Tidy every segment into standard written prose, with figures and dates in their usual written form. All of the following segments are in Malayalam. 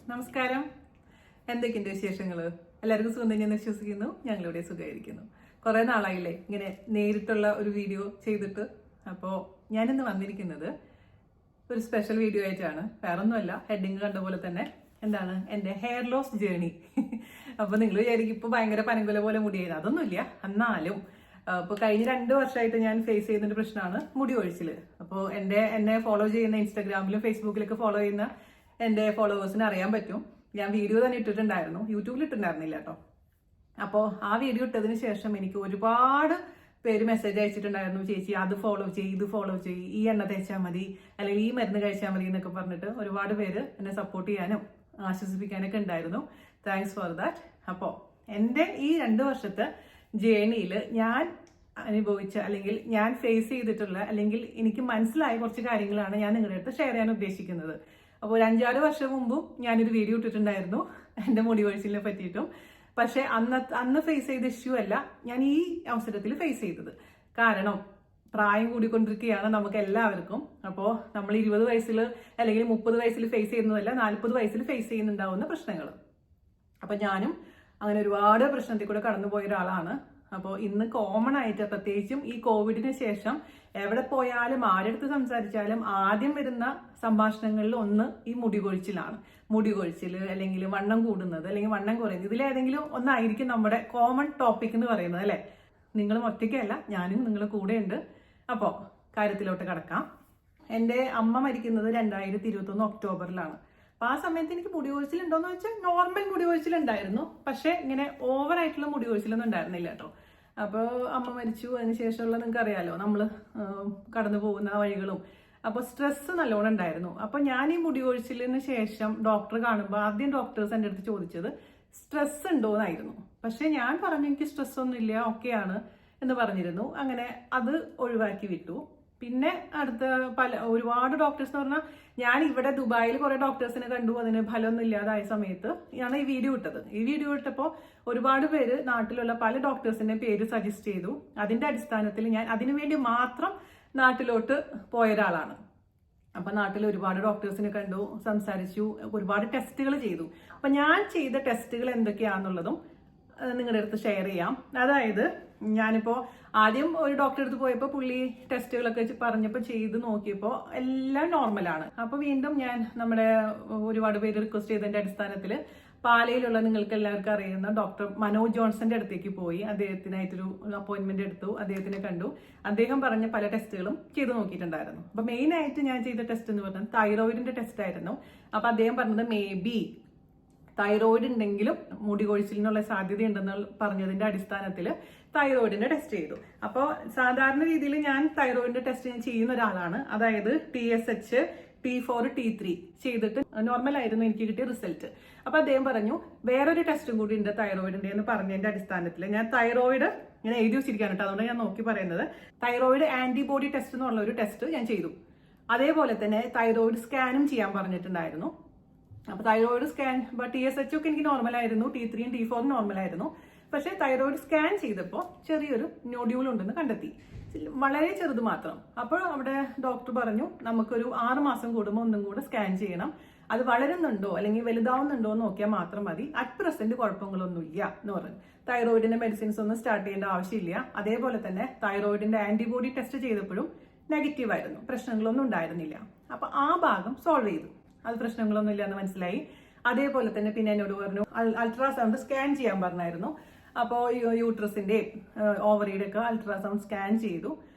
നമസ്കാരം. എന്തൊക്കെയുണ്ട് വിശേഷങ്ങൾ? എല്ലാവർക്കും സുഖം തന്നെയെന്ന് വിശ്വസിക്കുന്നു. ഞങ്ങളിവിടെ സുഖമായിരിക്കുന്നു. കുറേ നാളായില്ലേ ഇങ്ങനെ നേരിട്ടുള്ള ഒരു വീഡിയോ ചെയ്തിട്ട്. അപ്പോൾ ഞാനിന്ന് വന്നിരിക്കുന്നത് ഒരു സ്പെഷ്യൽ വീഡിയോ ആയിട്ടാണ്. വേറൊന്നുമല്ല, ഹെഡിങ് കണ്ട പോലെ തന്നെ എന്താണ് എൻ്റെ ഹെയർ ലോസ് ജേണി. അപ്പോൾ നിങ്ങൾ വിചാരിക്കും ഇപ്പോൾ ഭയങ്കര പനങ്കുല പോലെ മുടിയായിരുന്നു. അതൊന്നുമില്ല. എന്നാലും ഇപ്പോൾ കഴിഞ്ഞ 2 വർഷമായിട്ട് ഞാൻ ഫേസ് ചെയ്യുന്നൊരു പ്രശ്നമാണ് മുടി കൊഴിച്ചിൽ. അപ്പോൾ എന്നെ ഫോളോ ചെയ്യുന്ന ഇൻസ്റ്റാഗ്രാമിലും ഫേസ്ബുക്കിലൊക്കെ ഫോളോ ചെയ്യുന്ന എൻ്റെ ഫോളോവേഴ്സിന് അറിയാൻ പറ്റും. ഞാൻ വീഡിയോ തന്നെ ഇട്ടിട്ടുണ്ടായിരുന്നു, യൂട്യൂബിൽ ഇട്ടിട്ടുണ്ടായിരുന്നില്ല കേട്ടോ. അപ്പോൾ ആ വീഡിയോ ഇട്ടതിന് ശേഷം എനിക്ക് ഒരുപാട് പേര് മെസ്സേജ് അയച്ചിട്ടുണ്ടായിരുന്നു, ചേച്ചി അത് ഫോളോ ചെയ്യ്, ഇത് ഫോളോ ചെയ്യ്, ഈ എണ്ണ തേച്ചാൽ മതി, അല്ലെങ്കിൽ ഈ മരുന്ന് കഴിച്ചാൽ മതി എന്നൊക്കെ പറഞ്ഞിട്ട് ഒരുപാട് പേര് എന്നെ സപ്പോർട്ട് ചെയ്യാനും ആശ്വസിപ്പിക്കാനൊക്കെ ഉണ്ടായിരുന്നു. Thanks for that. അപ്പോൾ എൻ്റെ ഈ 2 വർഷത്തെ ജേണിയിൽ ഞാൻ അനുഭവിച്ച അല്ലെങ്കിൽ ഞാൻ ഫേസ് ചെയ്തിട്ടുള്ള അല്ലെങ്കിൽ എനിക്ക് മനസ്സിലായ കുറച്ച് കാര്യങ്ങളാണ് ഞാൻ നിങ്ങളുടെ അടുത്ത് ഷെയർ ചെയ്യാൻ ഉദ്ദേശിക്കുന്നത്. അപ്പോൾ ഒരു 5-6 വർഷം മുമ്പും ഞാനൊരു വീഡിയോ ഇട്ടിട്ടുണ്ടായിരുന്നു എൻ്റെ മുടി കൊഴിച്ചിലിനെ പറ്റിയിട്ടും. പക്ഷെ അന്ന് ഫേസ് ചെയ്ത ഇഷ്യൂ അല്ല ഞാൻ ഈ അവസരത്തിൽ ഫേസ് ചെയ്തത്. കാരണം പ്രായം കൂടിക്കൊണ്ടിരിക്കുകയാണ് നമുക്ക് എല്ലാവർക്കും. അപ്പോൾ നമ്മൾ 20 വയസ്സിൽ അല്ലെങ്കിൽ 30 വയസ്സിൽ ഫേസ് ചെയ്യുന്നതല്ല, 40 വയസ്സിൽ ഫേസ് ചെയ്യുന്നുണ്ടാവുന്ന പ്രശ്നങ്ങൾ. അപ്പം ഞാനും അങ്ങനെ ഒരുപാട് പ്രശ്നത്തിൽ കൂടെ കടന്നുപോയ ഒരാളാണ്. അപ്പോൾ ഇന്ന് കോമൺ ആയിട്ട്, പ്രത്യേകിച്ചും ഈ കോവിഡിന് ശേഷം എവിടെ പോയാലും ആരെടുത്ത് സംസാരിച്ചാലും ആദ്യം വരുന്ന സംഭാഷണങ്ങളിൽ ഒന്ന് ഈ മുടി കൊഴിച്ചിലാണ്. മുടി കൊഴിച്ചിൽ അല്ലെങ്കിൽ വണ്ണം കൂടുന്നത് അല്ലെങ്കിൽ വണ്ണം കുറയുന്നത്, ഇതിലേതെങ്കിലും ഒന്നായിരിക്കും നമ്മുടെ കോമൺ ടോപ്പിക് എന്ന് പറയുന്നത് അല്ലേ. നിങ്ങളും ഒറ്റയ്ക്കല്ല, ഞാനും നിങ്ങളുടെ കൂടെ ഉണ്ട്. അപ്പോൾ കാര്യത്തിലോട്ട് കടക്കാം. എൻ്റെ അമ്മ മരിക്കുന്നത് 2021 ഒക്ടോബറിലാണ്. അപ്പോൾ ആ സമയത്ത് എനിക്ക് മുടി കൊഴിച്ചിലുണ്ടോയെന്ന് വെച്ചാൽ നോർമൽ മുടി കൊഴിച്ചിലുണ്ടായിരുന്നു. പക്ഷേ ഇങ്ങനെ ഓവറായിട്ടുള്ള മുടി കൊഴിച്ചിലൊന്നും ഉണ്ടായിരുന്നില്ല കേട്ടോ. അപ്പോൾ അമ്മ മരിച്ചു, അതിന് ശേഷമുള്ള നിങ്ങൾക്ക് അറിയാലോ നമ്മൾ കടന്നു പോകുന്ന വഴികളും. അപ്പോൾ സ്ട്രെസ് നല്ലോണം ഉണ്ടായിരുന്നു. അപ്പോൾ ഞാൻ ഈ മുടി കൊഴിച്ചിലിന് ശേഷം ഡോക്ടറെ കാണുമ്പോൾ ആദ്യം ഡോക്ടേഴ്സ് എൻ്റെ അടുത്ത് ചോദിച്ചത് സ്ട്രെസ് ഉണ്ടോയെന്നായിരുന്നു. പക്ഷേ ഞാൻ പറഞ്ഞു എനിക്ക് സ്ട്രെസ് ഒന്നുമില്ല, ഓക്കെയാണ് എന്ന് പറഞ്ഞിരുന്നു. അങ്ങനെ അത് ഒഴിവാക്കി വിട്ടു. പിന്നെ അടുത്ത ഒരുപാട് ഡോക്ടേഴ്സ് എന്ന് പറഞ്ഞാൽ ഞാൻ ഇവിടെ ദുബായിൽ കുറെ ഡോക്ടേഴ്സിനെ കണ്ടു. അതിന് ഫലമൊന്നും ഇല്ലാതായ സമയത്ത് ഞാൻ ഈ വീഡിയോ ഇട്ടത്. ഈ വീഡിയോ ഇട്ടപ്പോൾ ഒരുപാട് പേര് നാട്ടിലുള്ള പല ഡോക്ടേഴ്സിന്റെ പേര് സജസ്റ്റ് ചെയ്തു. അതിന്റെ അടിസ്ഥാനത്തിൽ ഞാൻ അതിനുവേണ്ടി മാത്രം നാട്ടിലോട്ട് പോയ ഒരാളാണ്. അപ്പൊ നാട്ടിൽ ഒരുപാട് ഡോക്ടേഴ്സിനെ കണ്ടു, സംസാരിച്ചു, ഒരുപാട് ടെസ്റ്റുകൾ ചെയ്തു. അപ്പൊ ഞാൻ ചെയ്ത ടെസ്റ്റുകൾ എന്തൊക്കെയാണെന്നുള്ളതും നിങ്ങളുടെ അടുത്ത് ഷെയർ ചെയ്യാം. അതായത് ഞാനിപ്പോൾ ആദ്യം ഒരു ഡോക്ടറെ അടുത്ത് പോയപ്പോൾ പുള്ളി ടെസ്റ്റുകളൊക്കെ പറഞ്ഞപ്പോൾ ചെയ്ത് നോക്കിയപ്പോൾ എല്ലാം നോർമലാണ്. അപ്പോൾ വീണ്ടും ഞാൻ നമ്മുടെ ഒരുപാട് പേര് റിക്വസ്റ്റ് ചെയ്തതിന്റെ അടിസ്ഥാനത്തിൽ പാലയിലുള്ള നിങ്ങൾക്ക് എല്ലാവർക്കും അറിയുന്ന ഡോക്ടർ മനോജ് ജോൺസന്റെ അടുത്തേക്ക് പോയി. അദ്ദേഹത്തിനായിട്ടൊരു അപ്പോയിന്റ്മെന്റ് എടുത്തു, അദ്ദേഹത്തിനെ കണ്ടു. അദ്ദേഹം പറഞ്ഞ പല ടെസ്റ്റുകളും ചെയ്ത് നോക്കിയിട്ടുണ്ടായിരുന്നു. അപ്പൊ മെയിൻ ആയിട്ട് ഞാൻ ചെയ്ത ടെസ്റ്റ് എന്ന് പറഞ്ഞാൽ തൈറോയിഡിന്റെ ടെസ്റ്റ് ആയിരുന്നു. അപ്പൊ അദ്ദേഹം പറഞ്ഞത് മേ ബി തൈറോയിഡ് ഉണ്ടെങ്കിലും മുടി കൊഴിച്ചിലിനുള്ള സാധ്യതയുണ്ടെന്ന് പറഞ്ഞതിന്റെ അടിസ്ഥാനത്തിൽ തൈറോയിഡിന്റെ ടെസ്റ്റ് ചെയ്തു. അപ്പോൾ സാധാരണ രീതിയിൽ ഞാൻ തൈറോയിഡിന്റെ ടെസ്റ്റ് ഞാൻ ചെയ്യുന്ന ഒരാളാണ്. അതായത് TSH, T4, T3 ചെയ്തിട്ട് നോർമൽ ആയിരുന്നു എനിക്ക് കിട്ടിയ റിസൾട്ട്. അപ്പൊ അദ്ദേഹം പറഞ്ഞു വേറൊരു ടെസ്റ്റും കൂടി ഉണ്ട് തൈറോയിഡിന്റെ എന്ന് പറഞ്ഞതിന്റെ അടിസ്ഥാനത്തിൽ ഞാൻ തൈറോയിഡ് ഇങ്ങനെ എഴുതി വെച്ചിരിക്കുകയാണ് കേട്ടോ, അതുകൊണ്ട് ഞാൻ നോക്കി പറയുന്നത്. തൈറോയിഡ് ആന്റിബോഡി ടെസ്റ്റ് എന്നുള്ള ഒരു ടെസ്റ്റ് ഞാൻ ചെയ്തു. അതേപോലെ തന്നെ തൈറോയിഡ് സ്കാനും ചെയ്യാൻ പറഞ്ഞിട്ടുണ്ടായിരുന്നു. അപ്പൊ തൈറോയിഡ് സ്കാൻ TSH ഒക്കെ എനിക്ക് നോർമൽ ആയിരുന്നു, T3 T4 നോർമൽ ആയിരുന്നു. പക്ഷെ തൈറോയിഡ് സ്കാൻ ചെയ്തപ്പോൾ ചെറിയൊരു നോഡ്യൂൾ ഉണ്ടെന്ന് കണ്ടെത്തി, വളരെ ചെറുത് മാത്രം. അപ്പോൾ അവിടെ ഡോക്ടർ പറഞ്ഞു നമുക്കൊരു 6 മാസം കൂടുമ്പോൾ ഒന്നും കൂടെ സ്കാൻ ചെയ്യണം, അത് വളരുന്നുണ്ടോ അല്ലെങ്കിൽ വലുതാവുന്നുണ്ടോ എന്ന് നോക്കിയാൽ മാത്രം മതി, അറ്റ് പ്രസന്റ് കുഴപ്പങ്ങളൊന്നുമില്ല എന്ന് പറഞ്ഞു. തൈറോയിഡിന്റെ മെഡിസിൻസ് ഒന്നും സ്റ്റാർട്ട് ചെയ്യേണ്ട ആവശ്യമില്ല. അതേപോലെ തന്നെ തൈറോയിഡിന്റെ ആന്റിബോഡി ടെസ്റ്റ് ചെയ്തപ്പോഴും നെഗറ്റീവ് ആയിരുന്നു, പ്രശ്നങ്ങളൊന്നും ഉണ്ടായിരുന്നില്ല. അപ്പൊ ആ ഭാഗം സോൾവ് ചെയ്തു, അത് പ്രശ്നങ്ങളൊന്നും ഇല്ല എന്ന് മനസ്സിലായി. അതേപോലെ തന്നെ പിന്നെ എന്നോട് പറഞ്ഞു അൾട്രാസൗണ്ട് സ്കാൻ ചെയ്യാൻ പറഞ്ഞായിരുന്നു. അപ്പോൾ യൂട്രസിന്റെയും ഓവറിയുടെ ഒക്കെ അൾട്രാസൗണ്ട് സ്കാൻ ചെയ്തു.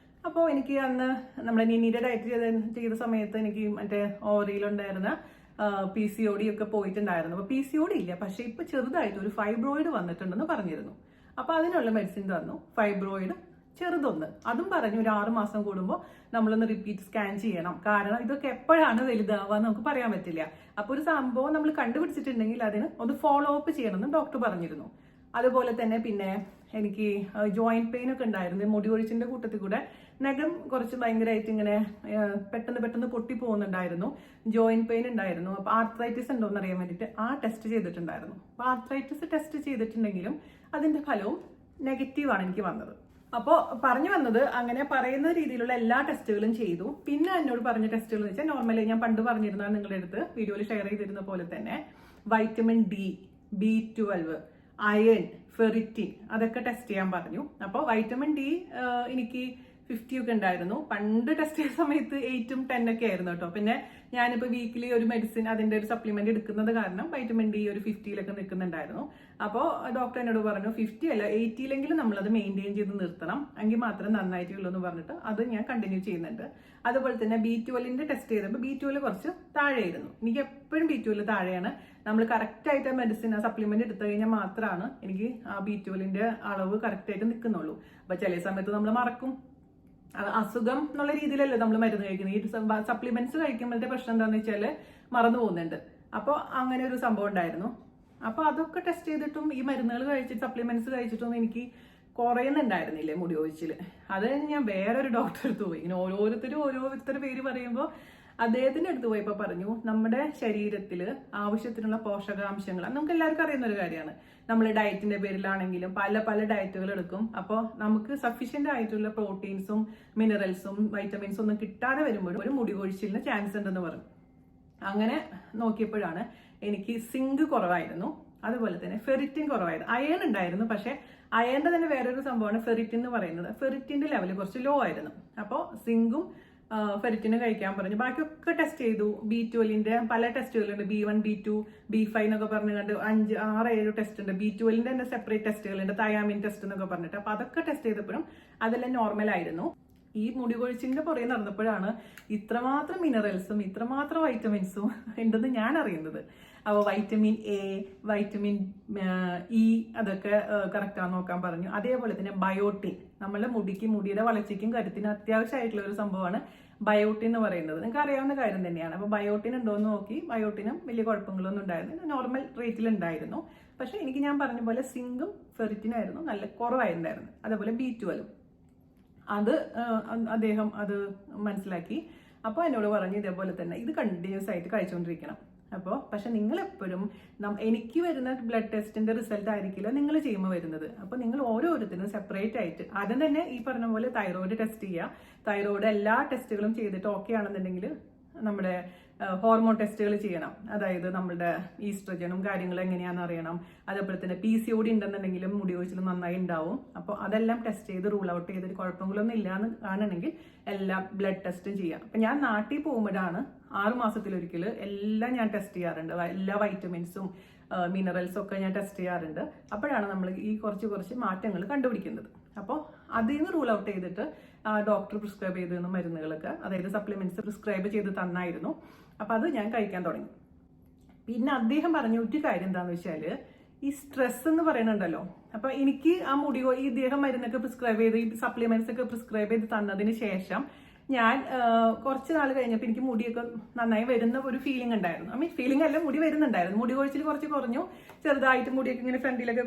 അപ്പോൾ എനിക്ക് അന്ന് നമ്മുടെ നീഡഡ് ആയിട്ട് ചെയ്ത സമയത്ത് എനിക്ക് മറ്റേ ഓവറിയിലുണ്ടായിരുന്ന PCOD ഒക്കെ പോയിട്ടുണ്ടായിരുന്നു. അപ്പോൾ PCOD ഇല്ല, പക്ഷെ ഇപ്പൊ ചെറുതായിട്ട് ഒരു ഫൈബ്രോയിഡ് വന്നിട്ടുണ്ടെന്ന് പറഞ്ഞിരുന്നു. അപ്പൊ അതിനുള്ള മെഡിസിൻ തന്നു. ഫൈബ്രോയിഡ് ചെറുതൊന്ന്, അതും പറഞ്ഞു ഒരു 6 മാസം കൂടുമ്പോൾ നമ്മളൊന്ന് റിപ്പീറ്റ് സ്കാൻ ചെയ്യണം. കാരണം ഇതൊക്കെ എപ്പോഴാണ് വലുതാവുക നമുക്ക് പറയാൻ പറ്റില്ല. അപ്പൊ ഒരു സംഭവം നമ്മൾ കണ്ടുപിടിച്ചിട്ടുണ്ടെങ്കിൽ അതിന് ഒന്ന് ഫോളോ അപ്പ് ചെയ്യണമെന്ന് ഡോക്ടർ പറഞ്ഞിരുന്നു. അതുപോലെ തന്നെ പിന്നെ എനിക്ക് ജോയിന്റ് പെയിൻ ഒക്കെ ഉണ്ടായിരുന്നു. മുടി കൊഴിച്ചിലിന്റെ കൂട്ടത്തിൽ കൂടെ നഖം കുറച്ച് ഭയങ്കരമായിട്ട് ഇങ്ങനെ പെട്ടെന്ന് പൊട്ടി പോകുന്നുണ്ടായിരുന്നു. ജോയിന്റ് പെയിൻ ഉണ്ടായിരുന്നു. അപ്പൊ ആർത്രൈറ്റിസ് ഉണ്ടോ എന്ന് അറിയാൻ വേണ്ടിയിട്ട് ആ ടെസ്റ്റ് ചെയ്തിട്ടുണ്ടായിരുന്നു. അപ്പൊ ആർത്രൈറ്റിസ് ടെസ്റ്റ് ചെയ്തിട്ടുണ്ടെങ്കിലും അതിന്റെ ഫലവും നെഗറ്റീവാണ് എനിക്ക് വന്നത്. അപ്പോൾ പറഞ്ഞു വന്നത്, അങ്ങനെ പറയുന്ന രീതിയിലുള്ള എല്ലാ ടെസ്റ്റുകളും ചെയ്തു. പിന്നെ എന്നോട് പറഞ്ഞ ടെസ്റ്റുകൾ എന്ന് വെച്ചാൽ നോർമലി ഞാൻ പണ്ട് പറഞ്ഞിരുന്ന നിങ്ങളുടെ അടുത്ത് വീഡിയോയിൽ ഷെയർ ചെയ്തിരുന്ന പോലെ തന്നെ vitamin D, B12, iron, ferritin അതൊക്കെ ടെസ്റ്റ് ചെയ്യാൻ പറഞ്ഞു. അപ്പോൾ വൈറ്റമിൻ ഡി എനിക്ക് 50 ഒക്കെ ഉണ്ടായിരുന്നു. പണ്ട് ടെസ്റ്റ് ചെയ്ത സമയത്ത് 8ഉം 10 ഒക്കെ ആയിരുന്നു കേട്ടോ. പിന്നെ ഞാനിപ്പോൾ വീക്കിലി ഒരു മെഡിസിൻ, അതിന്റെ ഒരു സപ്ലിമെന്റ് എടുക്കുന്നത് കാരണം വൈറ്റമിൻ ഡി ഒരു 50-ലൊക്കെ നിൽക്കുന്നുണ്ടായിരുന്നു. അപ്പോൾ ഡോക്ടർ എന്നോട് പറഞ്ഞു 50 അല്ല 80-ലെങ്കിലും നമ്മളത് മെയിൻറ്റെയിൻ ചെയ്ത് നിർത്തണം, എങ്കിൽ മാത്രമേ നന്നായിട്ടുള്ളൂ എന്ന് പറഞ്ഞിട്ട് അത് ഞാൻ കണ്ടിന്യൂ ചെയ്യുന്നുണ്ട്. അതുപോലെ തന്നെ B12ന്റെ ടെസ്റ്റ് ചെയ്തപ്പോൾ B12 കുറച്ച് താഴെയായിരുന്നു. എനിക്ക് എപ്പോഴും B12 താഴെയാണ്. നമ്മൾ കറക്റ്റ് ആയിട്ട് മെഡിസിൻ സപ്ലിമെന്റ് എടുത്തു കഴിഞ്ഞാൽ മാത്രമാണ് എനിക്ക് ആ B12ന്റെ അളവ് കറക്റ്റ് ആയിട്ട് നിൽക്കുന്നുള്ളൂ. അപ്പൊ ചില സമയത്ത് നമ്മൾ മറക്കും. അസുഖം എന്നുള്ള രീതിയിലല്ലേ നമ്മൾ മരുന്ന് കഴിക്കുന്നത്. ഈ സപ്ലിമെന്റ്സ് കഴിക്കുമ്പോഴത്തെ പ്രശ്നം എന്താണെന്ന് വെച്ചാൽ മറന്നു പോകുന്നുണ്ട്. അപ്പോൾ അങ്ങനെ ഒരു സംഭവം ഉണ്ടായിരുന്നു. അപ്പോൾ അതൊക്കെ ടെസ്റ്റ് ചെയ്തിട്ടും ഈ മരുന്നുകൾ കഴിച്ചിട്ട് സപ്ലിമെന്റ്സ് കഴിച്ചിട്ടൊന്നും എനിക്ക് കുറയുന്നുണ്ടായിരുന്നില്ലേ മുടി കൊഴിച്ചിൽ. അത് ഞാൻ വേറൊരു ഡോക്ടറെ അടുത്ത് പോയി. ഇങ്ങനെ ഓരോരുത്തർ പേര് പറയുമ്പോൾ അദ്ദേഹത്തിന്റെ അടുത്ത് പോയപ്പോൾ പറഞ്ഞു, നമ്മുടെ ശരീരത്തിൽ ആവശ്യത്തിനുള്ള പോഷകാംശങ്ങൾ നമുക്ക് എല്ലാവർക്കും അറിയുന്ന ഒരു കാര്യമാണ്. നമ്മൾ ഡയറ്റിന്റെ പേരിലാണെങ്കിലും പല ഡയറ്റുകൾ എടുക്കും. അപ്പോൾ നമുക്ക് സഫീഷ്യന്റ് ആയിട്ടുള്ള പ്രോട്ടീൻസും മിനറൽസും വൈറ്റമിൻസും ഒന്നും കിട്ടാതെ വരുമ്പോഴും ഒരു മുടി കൊഴിച്ചിലിന് ചാൻസ് ഉണ്ടെന്ന് പറഞ്ഞു. അങ്ങനെ നോക്കിയപ്പോഴാണ് എനിക്ക് സിങ്ക് കുറവായിരുന്നു, അതുപോലെ തന്നെ ഫെറിറ്റിൻ കുറവായിരുന്നു. അയൺ ഉണ്ടായിരുന്നു, പക്ഷെ അയണിന്റെ തന്നെ വേറൊരു സംഭവമാണ് ഫെറിറ്റിൻ എന്ന് പറയുന്നത്. ഫെറിറ്റിന്റെ ലെവൽ കുറച്ച് ലോ ആയിരുന്നു. അപ്പോൾ സിങ്കും ഫെറിറ്റിന് കഴിക്കാൻ പറഞ്ഞു. ബാക്കിയൊക്കെ ടെസ്റ്റ് ചെയ്തു. B12ന്റെ പല ടെസ്റ്റുകളുണ്ട്. B1, B2, B5 എന്നൊക്കെ പറഞ്ഞു കണ്ട് 5, 6, 7 ടെസ്റ്റ് ഉണ്ട്. B12ന്റെ തന്നെ സെപ്പറേറ്റ് ടെസ്റ്റുകളുണ്ട്, തയാമിൻ ടെസ്റ്റ് എന്നൊക്കെ പറഞ്ഞിട്ട്. അപ്പൊ അതൊക്കെ ടെസ്റ്റ് ചെയ്തപ്പോഴും അതെല്ലാം നോർമൽ ആയിരുന്നു. ഈ മുടി കൊഴിച്ചിലിന്റെ പുറകെ നടന്നപ്പോഴാണ് ഇത്രമാത്രം മിനറൽസും ഇത്രമാത്രം വൈറ്റമിൻസും ഉണ്ടെന്ന് ഞാൻ അറിയുന്നത്. അപ്പോൾ വൈറ്റമിൻ എ, വൈറ്റമിൻ ഇ അതൊക്കെ കറക്റ്റ് ആണെന്ന് നോക്കാൻ പറഞ്ഞു. അതേപോലെ തന്നെ ബയോട്ടിൻ, നമ്മളുടെ മുടിയുടെ വളർച്ചയ്ക്കും കരുത്തിനും അത്യാവശ്യമായിട്ടുള്ള ഒരു സംഭവമാണ് ബയോട്ടിൻ എന്ന് പറയുന്നത്. നിങ്ങൾക്ക് അറിയാവുന്ന കാര്യം തന്നെയാണ്. അപ്പോൾ ബയോട്ടിൻ ഉണ്ടോ എന്ന് നോക്കി. ബയോട്ടിനും വലിയ കുഴപ്പങ്ങളൊന്നും ഉണ്ടായിരുന്നില്ല, നോർമൽ റേറ്റിൽ ഉണ്ടായിരുന്നു. പക്ഷെ എനിക്ക് ഞാൻ പറഞ്ഞ പോലെ സിങ്കും ഫെറിറ്റിനായിരുന്നു നല്ല കുറവായിട്ടുണ്ടായിരുന്നു. അതേപോലെ B12 അത് അദ്ദേഹം അത് മനസ്സിലാക്കി. അപ്പോൾ എന്നോട് പറഞ്ഞു ഇതേപോലെ തന്നെ ഇത് കണ്ടിന്യൂസ് ആയിട്ട് കഴിച്ചുകൊണ്ടിരിക്കണം. അപ്പോൾ പക്ഷെ നിങ്ങളെപ്പോഴും എനിക്ക് വരുന്ന ബ്ലഡ് ടെസ്റ്റിന്റെ റിസൾട്ട് ആയിരിക്കില്ല നിങ്ങൾ ചെയ്യുമ്പോൾ വരുന്നത്. അപ്പോൾ നിങ്ങൾ ഓരോരുത്തരും സെപ്പറേറ്റ് ആയിട്ട് ആദ്യം തന്നെ ഈ പറഞ്ഞ പോലെ തൈറോയിഡ് ടെസ്റ്റ് ചെയ്യുക. തൈറോയിഡ് എല്ലാ ടെസ്റ്റുകളും ചെയ്തിട്ട് ഓക്കെ ആണെന്നുണ്ടെങ്കിൽ നമ്മുടെ ഹോർമോൺ ടെസ്റ്റുകൾ ചെയ്യണം. അതായത് നമ്മുടെ ഈസ്ട്രജനും കാര്യങ്ങളും എങ്ങനെയാണെന്ന് അറിയണം. അതേപോലെ തന്നെ PCOD ഉണ്ടെന്നുണ്ടെങ്കിലും മുടി കൊഴിച്ചിൽ നന്നായി ഉണ്ടാവും. അപ്പോൾ അതെല്ലാം ടെസ്റ്റ് ചെയ്ത് റൂൾ ഔട്ട് ചെയ്തിട്ട് കുഴപ്പങ്ങളൊന്നും ഇല്ലാന്ന് കാണണമെങ്കിൽ എല്ലാ ബ്ലഡ് ടെസ്റ്റും ചെയ്യാം. അപ്പം ഞാൻ നാട്ടിൽ പോകുമ്പോഴാണ് 6 മാസത്തിലൊരിക്കൽ എല്ലാം ഞാൻ ടെസ്റ്റ് ചെയ്യാറുണ്ട്. എല്ലാ വൈറ്റമിൻസും മിനറൽസും ഒക്കെ ഞാൻ ടെസ്റ്റ് ചെയ്യാറുണ്ട്. അപ്പോഴാണ് നമ്മൾ ഈ കുറച്ച് മാറ്റങ്ങൾ കണ്ടുപിടിക്കുന്നത്. അപ്പോൾ അതിൽ നിന്ന് റൂൾ ഔട്ട് ചെയ്തിട്ട് ഡോക്ടർ പ്രിസ്ക്രൈബ് ചെയ്ത് തന്ന മരുന്നുകളൊക്കെ, അതായത് സപ്ലിമെന്റ്സ് പ്രിസ്ക്രൈബ് ചെയ്ത് തന്നായിരുന്നു. അപ്പം അത് ഞാൻ കഴിക്കാൻ തുടങ്ങി. പിന്നെ അദ്ദേഹം പറഞ്ഞ ഒരു കാര്യം എന്താണെന്ന് വെച്ചാൽ ഈ സ്ട്രെസ് എന്ന് പറയുന്നുണ്ടല്ലോ. അപ്പം എനിക്ക് ആ ഈ ഇദ്ദേഹം മരുന്നൊക്കെ പ്രിസ്ക്രൈബ് ചെയ്ത് ഈ സപ്ലിമെന്റ്സ് ഒക്കെ പ്രിസ്ക്രൈബ് ചെയ്ത് തന്നതിന് ശേഷം ഞാൻ കുറച്ച് നാൾ കഴിഞ്ഞപ്പോൾ എനിക്ക് മുടിയൊക്കെ നന്നായി വരുന്ന ഒരു ഫീലിംഗ് ഉണ്ടായിരുന്നു. ഫീലിംഗ് അല്ല, മുടി വരുന്നുണ്ടായിരുന്നു. മുടി കൊഴിച്ചിൽ കുറച്ച് കുറഞ്ഞു, ചെറുതായിട്ട് മുടിയൊക്കെ ഇങ്ങനെ ഫ്രണ്ടിലൊക്കെ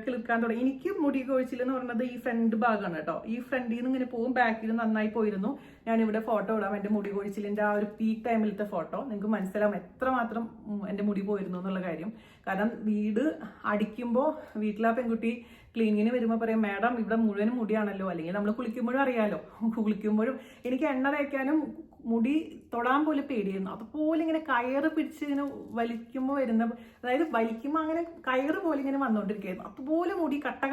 കിളുക്കാൻ തുടങ്ങി. എനിക്ക് മുടി കൊഴിച്ചിൽ എന്ന് പറയുന്നത് ഈ ഫ്രണ്ട് ഭാഗമാണ് കേട്ടോ. ഈ ഫ്രണ്ടിൽ നിന്ന് ഇങ്ങനെ പോകും, ബാക്കിൽ നന്നായി പോയിരുന്നു. ഞാനിവിടെ ഫോട്ടോ ഇടാം, എൻ്റെ മുടി കൊഴിച്ചിലിൻ്റെ ആ ഒരു പീക്ക് ടൈമിലത്തെ ഫോട്ടോ. നിങ്ങൾക്ക് മനസ്സിലാവും എത്രമാത്രം എൻ്റെ മുടി പോയിരുന്നു എന്നുള്ള കാര്യം. കാരണം വീട് അടിക്കുമ്പോൾ വീട്ടിലെ പെൺകുട്ടി ക്ലീനിങ്ങിന് വരുമ്പോൾ പറയും, മാഡം ഇവിടെ മുഴുവനും മുടിയാണല്ലോ. അല്ലെങ്കിൽ നമ്മൾ കുളിക്കുമ്പോഴും അറിയാലോ, കുളിക്കുമ്പോഴും എനിക്ക് എണ്ണ തേക്കാനും മുടി തൊടാൻ പോലെ പേടിയായിരുന്നു. അതുപോലെ ഇങ്ങനെ കയറ് പിടിച്ച് ഇങ്ങനെ വലിക്കുമ്പോൾ വരുന്ന, അതായത് വലിക്കുമ്പോൾ അങ്ങനെ കയറ് പോലെ ഇങ്ങനെ വന്നുകൊണ്ടിരിക്കുകയായിരുന്നു. അതുപോലെ മുടി കട്ട.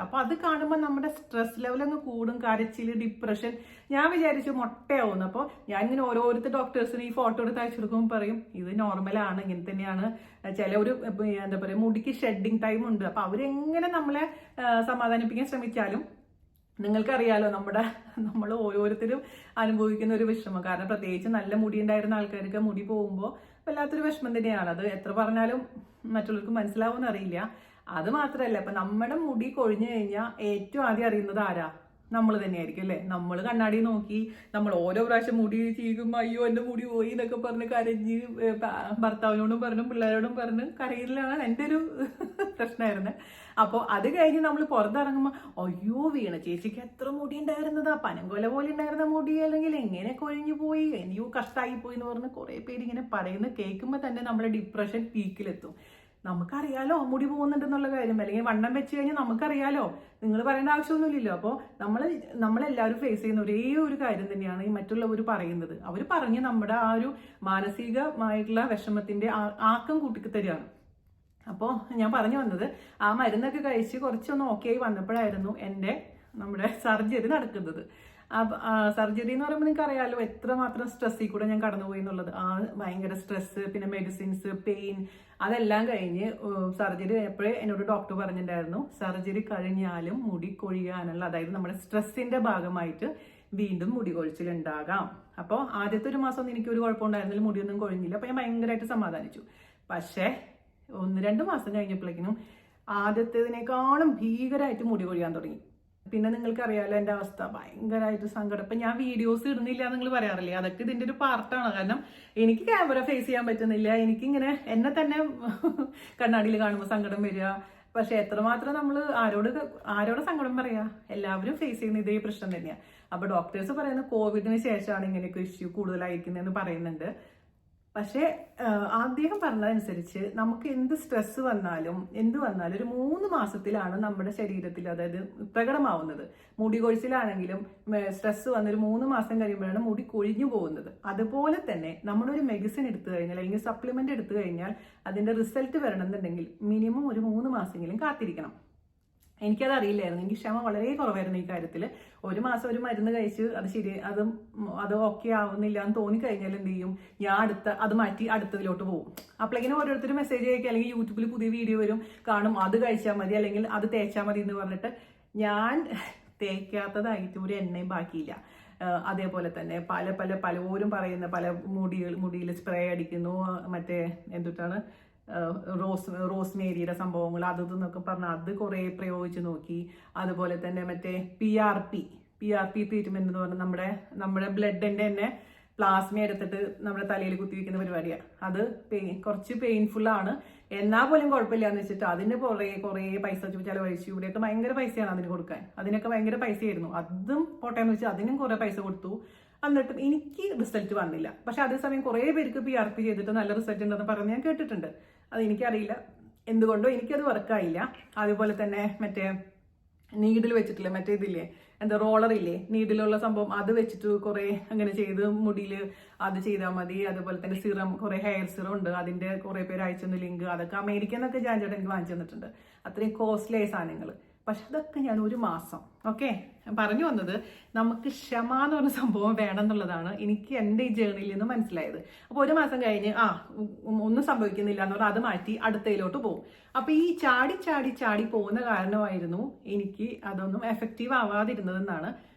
അപ്പോൾ അത് കാണുമ്പോൾ നമ്മുടെ സ്ട്രെസ് ലെവൽ അങ്ങ് കൂടും, കരച്ചിൽ, ഡിപ്രഷൻ. ഞാൻ വിചാരിച്ചു മൊട്ടയാവുന്നു. അപ്പോൾ ഞാനിങ്ങനെ ഓരോരുത്തർ ഡോക്ടേഴ്സിന് ഈ ഫോട്ടോ എടുത്ത് അയച്ചു കൊടുക്കുമ്പോൾ പറയും ഇത് നോർമലാണ്, ഇങ്ങനെ തന്നെയാണ്. ചില ഒരു എന്താ പറയുക മുടിക്ക് ഷെഡിങ് ടൈം ഉണ്ട്. അപ്പോൾ അവരെങ്ങനെ നമ്മളെ സമാധാനിപ്പിക്കാൻ ശ്രമിച്ചാലും നിങ്ങൾക്കറിയാലോ നമ്മൾ ഓരോരുത്തരും അനുഭവിക്കുന്ന ഒരു വിഷമം. കാരണം പ്രത്യേകിച്ച് നല്ല മുടി ഉണ്ടായിരുന്ന ആൾക്കാർക്ക് മുടി പോകുമ്പോൾ വല്ലാത്തൊരു വിഷമം തന്നെയാണ്. അത് എത്ര പറഞ്ഞാലും മറ്റുള്ളവർക്ക് മനസ്സിലാവുമെന്ന് അറിയില്ല. അത് മാത്രമല്ല, ഇപ്പൊ നമ്മുടെ മുടി കൊഴിഞ്ഞു കഴിഞ്ഞാൽ ഏറ്റവും ആദ്യം അറിയുന്നത് ആരാ? നമ്മൾ തന്നെയായിരിക്കും അല്ലേ. നമ്മൾ കണ്ണാടി നോക്കി നമ്മൾ ഓരോ പ്രാവശ്യം മുടി ചീകുമ്പോൾ അയ്യോ എൻ്റെ മുടി പോയി എന്നൊക്കെ പറഞ്ഞ് കരഞ്ഞ് ഭർത്താവിനോടും പറഞ്ഞു പിള്ളേരോടും പറഞ്ഞ് കരയിലാണ് എൻ്റെ ഒരു പ്രശ്നമായിരുന്നത്. അപ്പോൾ അത് കഴിഞ്ഞ് നമ്മൾ പുറത്തിറങ്ങുമ്പോൾ അയ്യോ വീണ ചേച്ചിക്ക് എത്ര മുടി ഉണ്ടായിരുന്നതാ, പനങ്കൊല പോലെ ഉണ്ടായിരുന്ന മുടി, അല്ലെങ്കിൽ എങ്ങനെ കൊഴിഞ്ഞു പോയി, എനിയോ കഷ്ടമായി പോയി എന്ന് പറഞ്ഞ് കുറേ പേര് ഇങ്ങനെ പറയുന്നത് കേൾക്കുമ്പോൾ തന്നെ നമ്മുടെ ഡിപ്രഷൻ പീക്കിലെത്തും. നമുക്കറിയാലോ മുടി പോകുന്നുണ്ടെന്നുള്ള കാര്യം, അല്ലെങ്കിൽ വണ്ണം വെച്ച് കഴിഞ്ഞാൽ നമുക്കറിയാലോ, നിങ്ങൾ പറയേണ്ട ആവശ്യമൊന്നുമില്ലല്ലോ. അപ്പോൾ നമ്മളെല്ലാവരും ഫേസ് ചെയ്യുന്ന ഒരേ ഒരു കാര്യം തന്നെയാണ് ഈ മറ്റുള്ളവർ പറയുന്നത്. അവർ പറഞ്ഞ് നമ്മുടെ ആ ഒരു മാനസികമായിട്ടുള്ള വിഷമത്തിന്റെ ആക്കം കൂട്ടി തരികയാണ്. അപ്പോൾ ഞാൻ പറഞ്ഞു വന്നത്, ആ മരുന്നൊക്കെ കഴിച്ച് കുറച്ചൊന്ന് ഓക്കെ ആയി വന്നപ്പോഴായിരുന്നു നമ്മുടെ സർജറി നടക്കുന്നത്. സർജറി എന്ന് പറയുമ്പോൾ നിങ്ങൾക്ക് അറിയാമല്ലോ എത്രമാത്രം സ്ട്രെസ്സിൽ കൂടെ ഞാൻ കടന്നുപോയി എന്നുള്ളത്. ഭയങ്കര സ്ട്രെസ്, പിന്നെ മെഡിസിൻസ്, പെയിൻ, അതെല്ലാം കഴിഞ്ഞ് സർജറി കഴിഞ്ഞപ്പോഴേ എന്നോട് ഡോക്ടർ പറഞ്ഞിട്ടുണ്ടായിരുന്നു, സർജറി കഴിഞ്ഞാലും മുടി കൊഴിയാനുള്ള, അതായത് നമ്മുടെ സ്ട്രെസ്സിന്റെ ഭാഗമായിട്ട് വീണ്ടും മുടി കൊഴിച്ചിലുണ്ടാകാം. അപ്പോൾ ആദ്യത്തെ ഒരു മാസം ഒന്നും എനിക്കൊരു കുഴപ്പമുണ്ടായിരുന്നില്ല, മുടിയൊന്നും കൊഴിഞ്ഞില്ല. അപ്പോൾ ഞാൻ ഭയങ്കരമായിട്ട് സമാധാനിച്ചു. പക്ഷേ 1-2 മാസം കഴിഞ്ഞപ്പോഴേക്കും ആദ്യത്തേതിനേക്കാളും ഭീകരമായിട്ട് മുടി കൊഴിയാൻ തുടങ്ങി. പിന്നെ നിങ്ങൾക്ക് അറിയാലോ എൻ്റെ അവസ്ഥ, ഭയങ്കരമായിട്ട് സങ്കടം. ഇപ്പം ഞാൻ വീഡിയോസ് ഇടുന്നില്ല നിങ്ങൾ പറയാറില്ലേ, അതൊക്കെ ഇതിൻ്റെ ഒരു പാർട്ടാണ്. കാരണം എനിക്ക് ക്യാമറ ഫേസ് ചെയ്യാൻ പറ്റുന്നില്ല, എനിക്കിങ്ങനെ എന്നെ തന്നെ കണ്ണാടിയിൽ കാണുമ്പോൾ സങ്കടം വരിക. പക്ഷെ എത്രമാത്രം നമ്മൾ ആരോട് സങ്കടം പറയാ, എല്ലാവരും ഫേസ് ചെയ്യുന്ന ഇതേ പ്രശ്നം തന്നെയാണ്. അപ്പൊ ഡോക്ടേഴ്സ് പറയുന്നത് കോവിഡിന് ശേഷമാണ് ഇങ്ങനെയൊക്കെ ഇഷ്യൂ കൂടുതലായിരിക്കുന്നതെന്ന് പറയുന്നുണ്ട്. പക്ഷേ അദ്ദേഹം പറഞ്ഞതനുസരിച്ച് നമുക്ക് എന്ത് സ്ട്രെസ് വന്നാലും ഒരു 3 മാസത്തിലാണ് നമ്മുടെ ശരീരത്തിൽ അതായത് പ്രകടമാവുന്നത്. മുടി കൊഴിച്ചിലാണെങ്കിലും സ്ട്രെസ് വന്നൊരു 3 മാസം കഴിയുമ്പോഴാണ് മുടി കൊഴിഞ്ഞു പോകുന്നത്. അതുപോലെ തന്നെ നമ്മളൊരു മെഡിസിൻ എടുത്തു കഴിഞ്ഞാൽ അല്ലെങ്കിൽ സപ്ലിമെന്റ് എടുത്തു കഴിഞ്ഞാൽ അതിന്റെ റിസൾട്ട് വരണമെന്നുണ്ടെങ്കിൽ മിനിമം ഒരു 3 മാസമെങ്കിലും കാത്തിരിക്കണം. എനിക്കത് അറിയില്ലായിരുന്നു, എനിക്ക് ക്ഷമ വളരെ കുറവായിരുന്നു ഈ കാര്യത്തിൽ. 1 മാസം ഒരു മരുന്ന് കഴിച്ച് അത് ഓക്കെ ആവുന്നില്ല എന്ന് തോന്നിക്കഴിഞ്ഞാൽ എന്ത് ചെയ്യും, ഞാൻ അത് മാറ്റി അടുത്തതിലോട്ട് പോകും. അപ്പോഴേക്കും ഓരോരുത്തർ മെസ്സേജ് അയക്കുക, അല്ലെങ്കിൽ യൂട്യൂബിൽ പുതിയ വീഡിയോ വരും, കാണും അത് കഴിച്ചാൽ മതി അല്ലെങ്കിൽ അത് തേച്ചാൽ മതി എന്ന് പറഞ്ഞിട്ട് ഞാൻ തേക്കാത്തതായിട്ട് ഒരു എണ്ണയും ബാക്കിയില്ല. അതേപോലെ തന്നെ പലരും പറയുന്ന പല മുടിയിൽ സ്പ്രേ അടിക്കുന്നു, മറ്റേ എന്തുട്ടാണ് റോസ്മേരിയുടെ സംഭവങ്ങൾ അതെന്നൊക്കെ പറഞ്ഞാൽ അത് കുറെ പ്രയോഗിച്ച് നോക്കി. അതുപോലെ തന്നെ മറ്റേ PRP ട്രീറ്റ്മെന്റ് എന്ന് പറഞ്ഞാൽ നമ്മുടെ ബ്ലഡിന്റെ തന്നെ പ്ലാസ്മ എടുത്തിട്ട് നമ്മുടെ തലയിൽ കുത്തിവെക്കുന്ന പരിപാടിയാണ്. അത് കുറച്ച് പെയിൻഫുൾ ആണ്, എന്നാൽ പോലും കുഴപ്പമില്ല എന്ന് വെച്ചിട്ട് അതിന് കുറേ പൈസ ചെലവഴിച്ചു. ഇവിടെയൊക്കെ ഭയങ്കര പൈസയാണ് അതിന് കൊടുക്കാൻ, അതിനൊക്കെ ഭയങ്കര പൈസയായിരുന്നു. അതും പോട്ടെന്ന് വെച്ചാൽ അതിനും കുറെ പൈസ കൊടുത്തു. എന്നിട്ടും എനിക്ക് റിസൾട്ട് വന്നില്ല. പക്ഷെ അതേസമയം കുറേ പേർക്ക് PRP ചെയ്തിട്ട് നല്ല റിസൾട്ട് ഉണ്ടെന്ന് പറഞ്ഞ് ഞാൻ കേട്ടിട്ടുണ്ട്. അത് എനിക്കറിയില്ല എന്തുകൊണ്ടോ എനിക്കത് വർക്കായില്ല. അതുപോലെ തന്നെ മറ്റേ നീഡിൽ വെച്ചിട്ടില്ലേ, മറ്റേ ഇതില്ലേ റോളറില്ലേ, നീഡിലുള്ള സംഭവം, അത് വെച്ചിട്ട് കുറെ അങ്ങനെ ചെയ്ത് മുടിയിൽ അത് ചെയ്താൽ മതി. അതുപോലെ തന്നെ സിറം, കുറെ ഹെയർ സിറം ഉണ്ട്, അതിന്റെ കുറെ പേര് അയച്ചൊന്ന് ലിങ്ക്, അതൊക്കെ അമേരിക്കയിൽ നിന്നൊക്കെ ജാൻചേട്ടൻ എനിക്ക് വാങ്ങിച്ചു തന്നിട്ടുണ്ട്. അത്രയും കോസ്റ്റ്ലി ആയ സാധനങ്ങൾ. പക്ഷെ അതൊക്കെ ഞാൻ 1 മാസം പറഞ്ഞു വന്നത്, നമുക്ക് ക്ഷമ എന്ന് പറഞ്ഞ സംഭവം വേണം എന്നുള്ളതാണ് എനിക്ക് എൻ്റെ ഈ ജേർണിയിൽ നിന്ന് മനസ്സിലായത്. അപ്പോൾ 1 മാസം കഴിഞ്ഞ് ഒന്നും സംഭവിക്കുന്നില്ല എന്ന് പറഞ്ഞാൽ അത് മാറ്റി അടുത്തയിലോട്ട് പോകും. അപ്പൊ ഈ ചാടി പോകുന്ന കാരണമായിരുന്നു എനിക്ക് അതൊന്നും എഫക്റ്റീവ് ആവാതിരുന്നതെന്നാണ്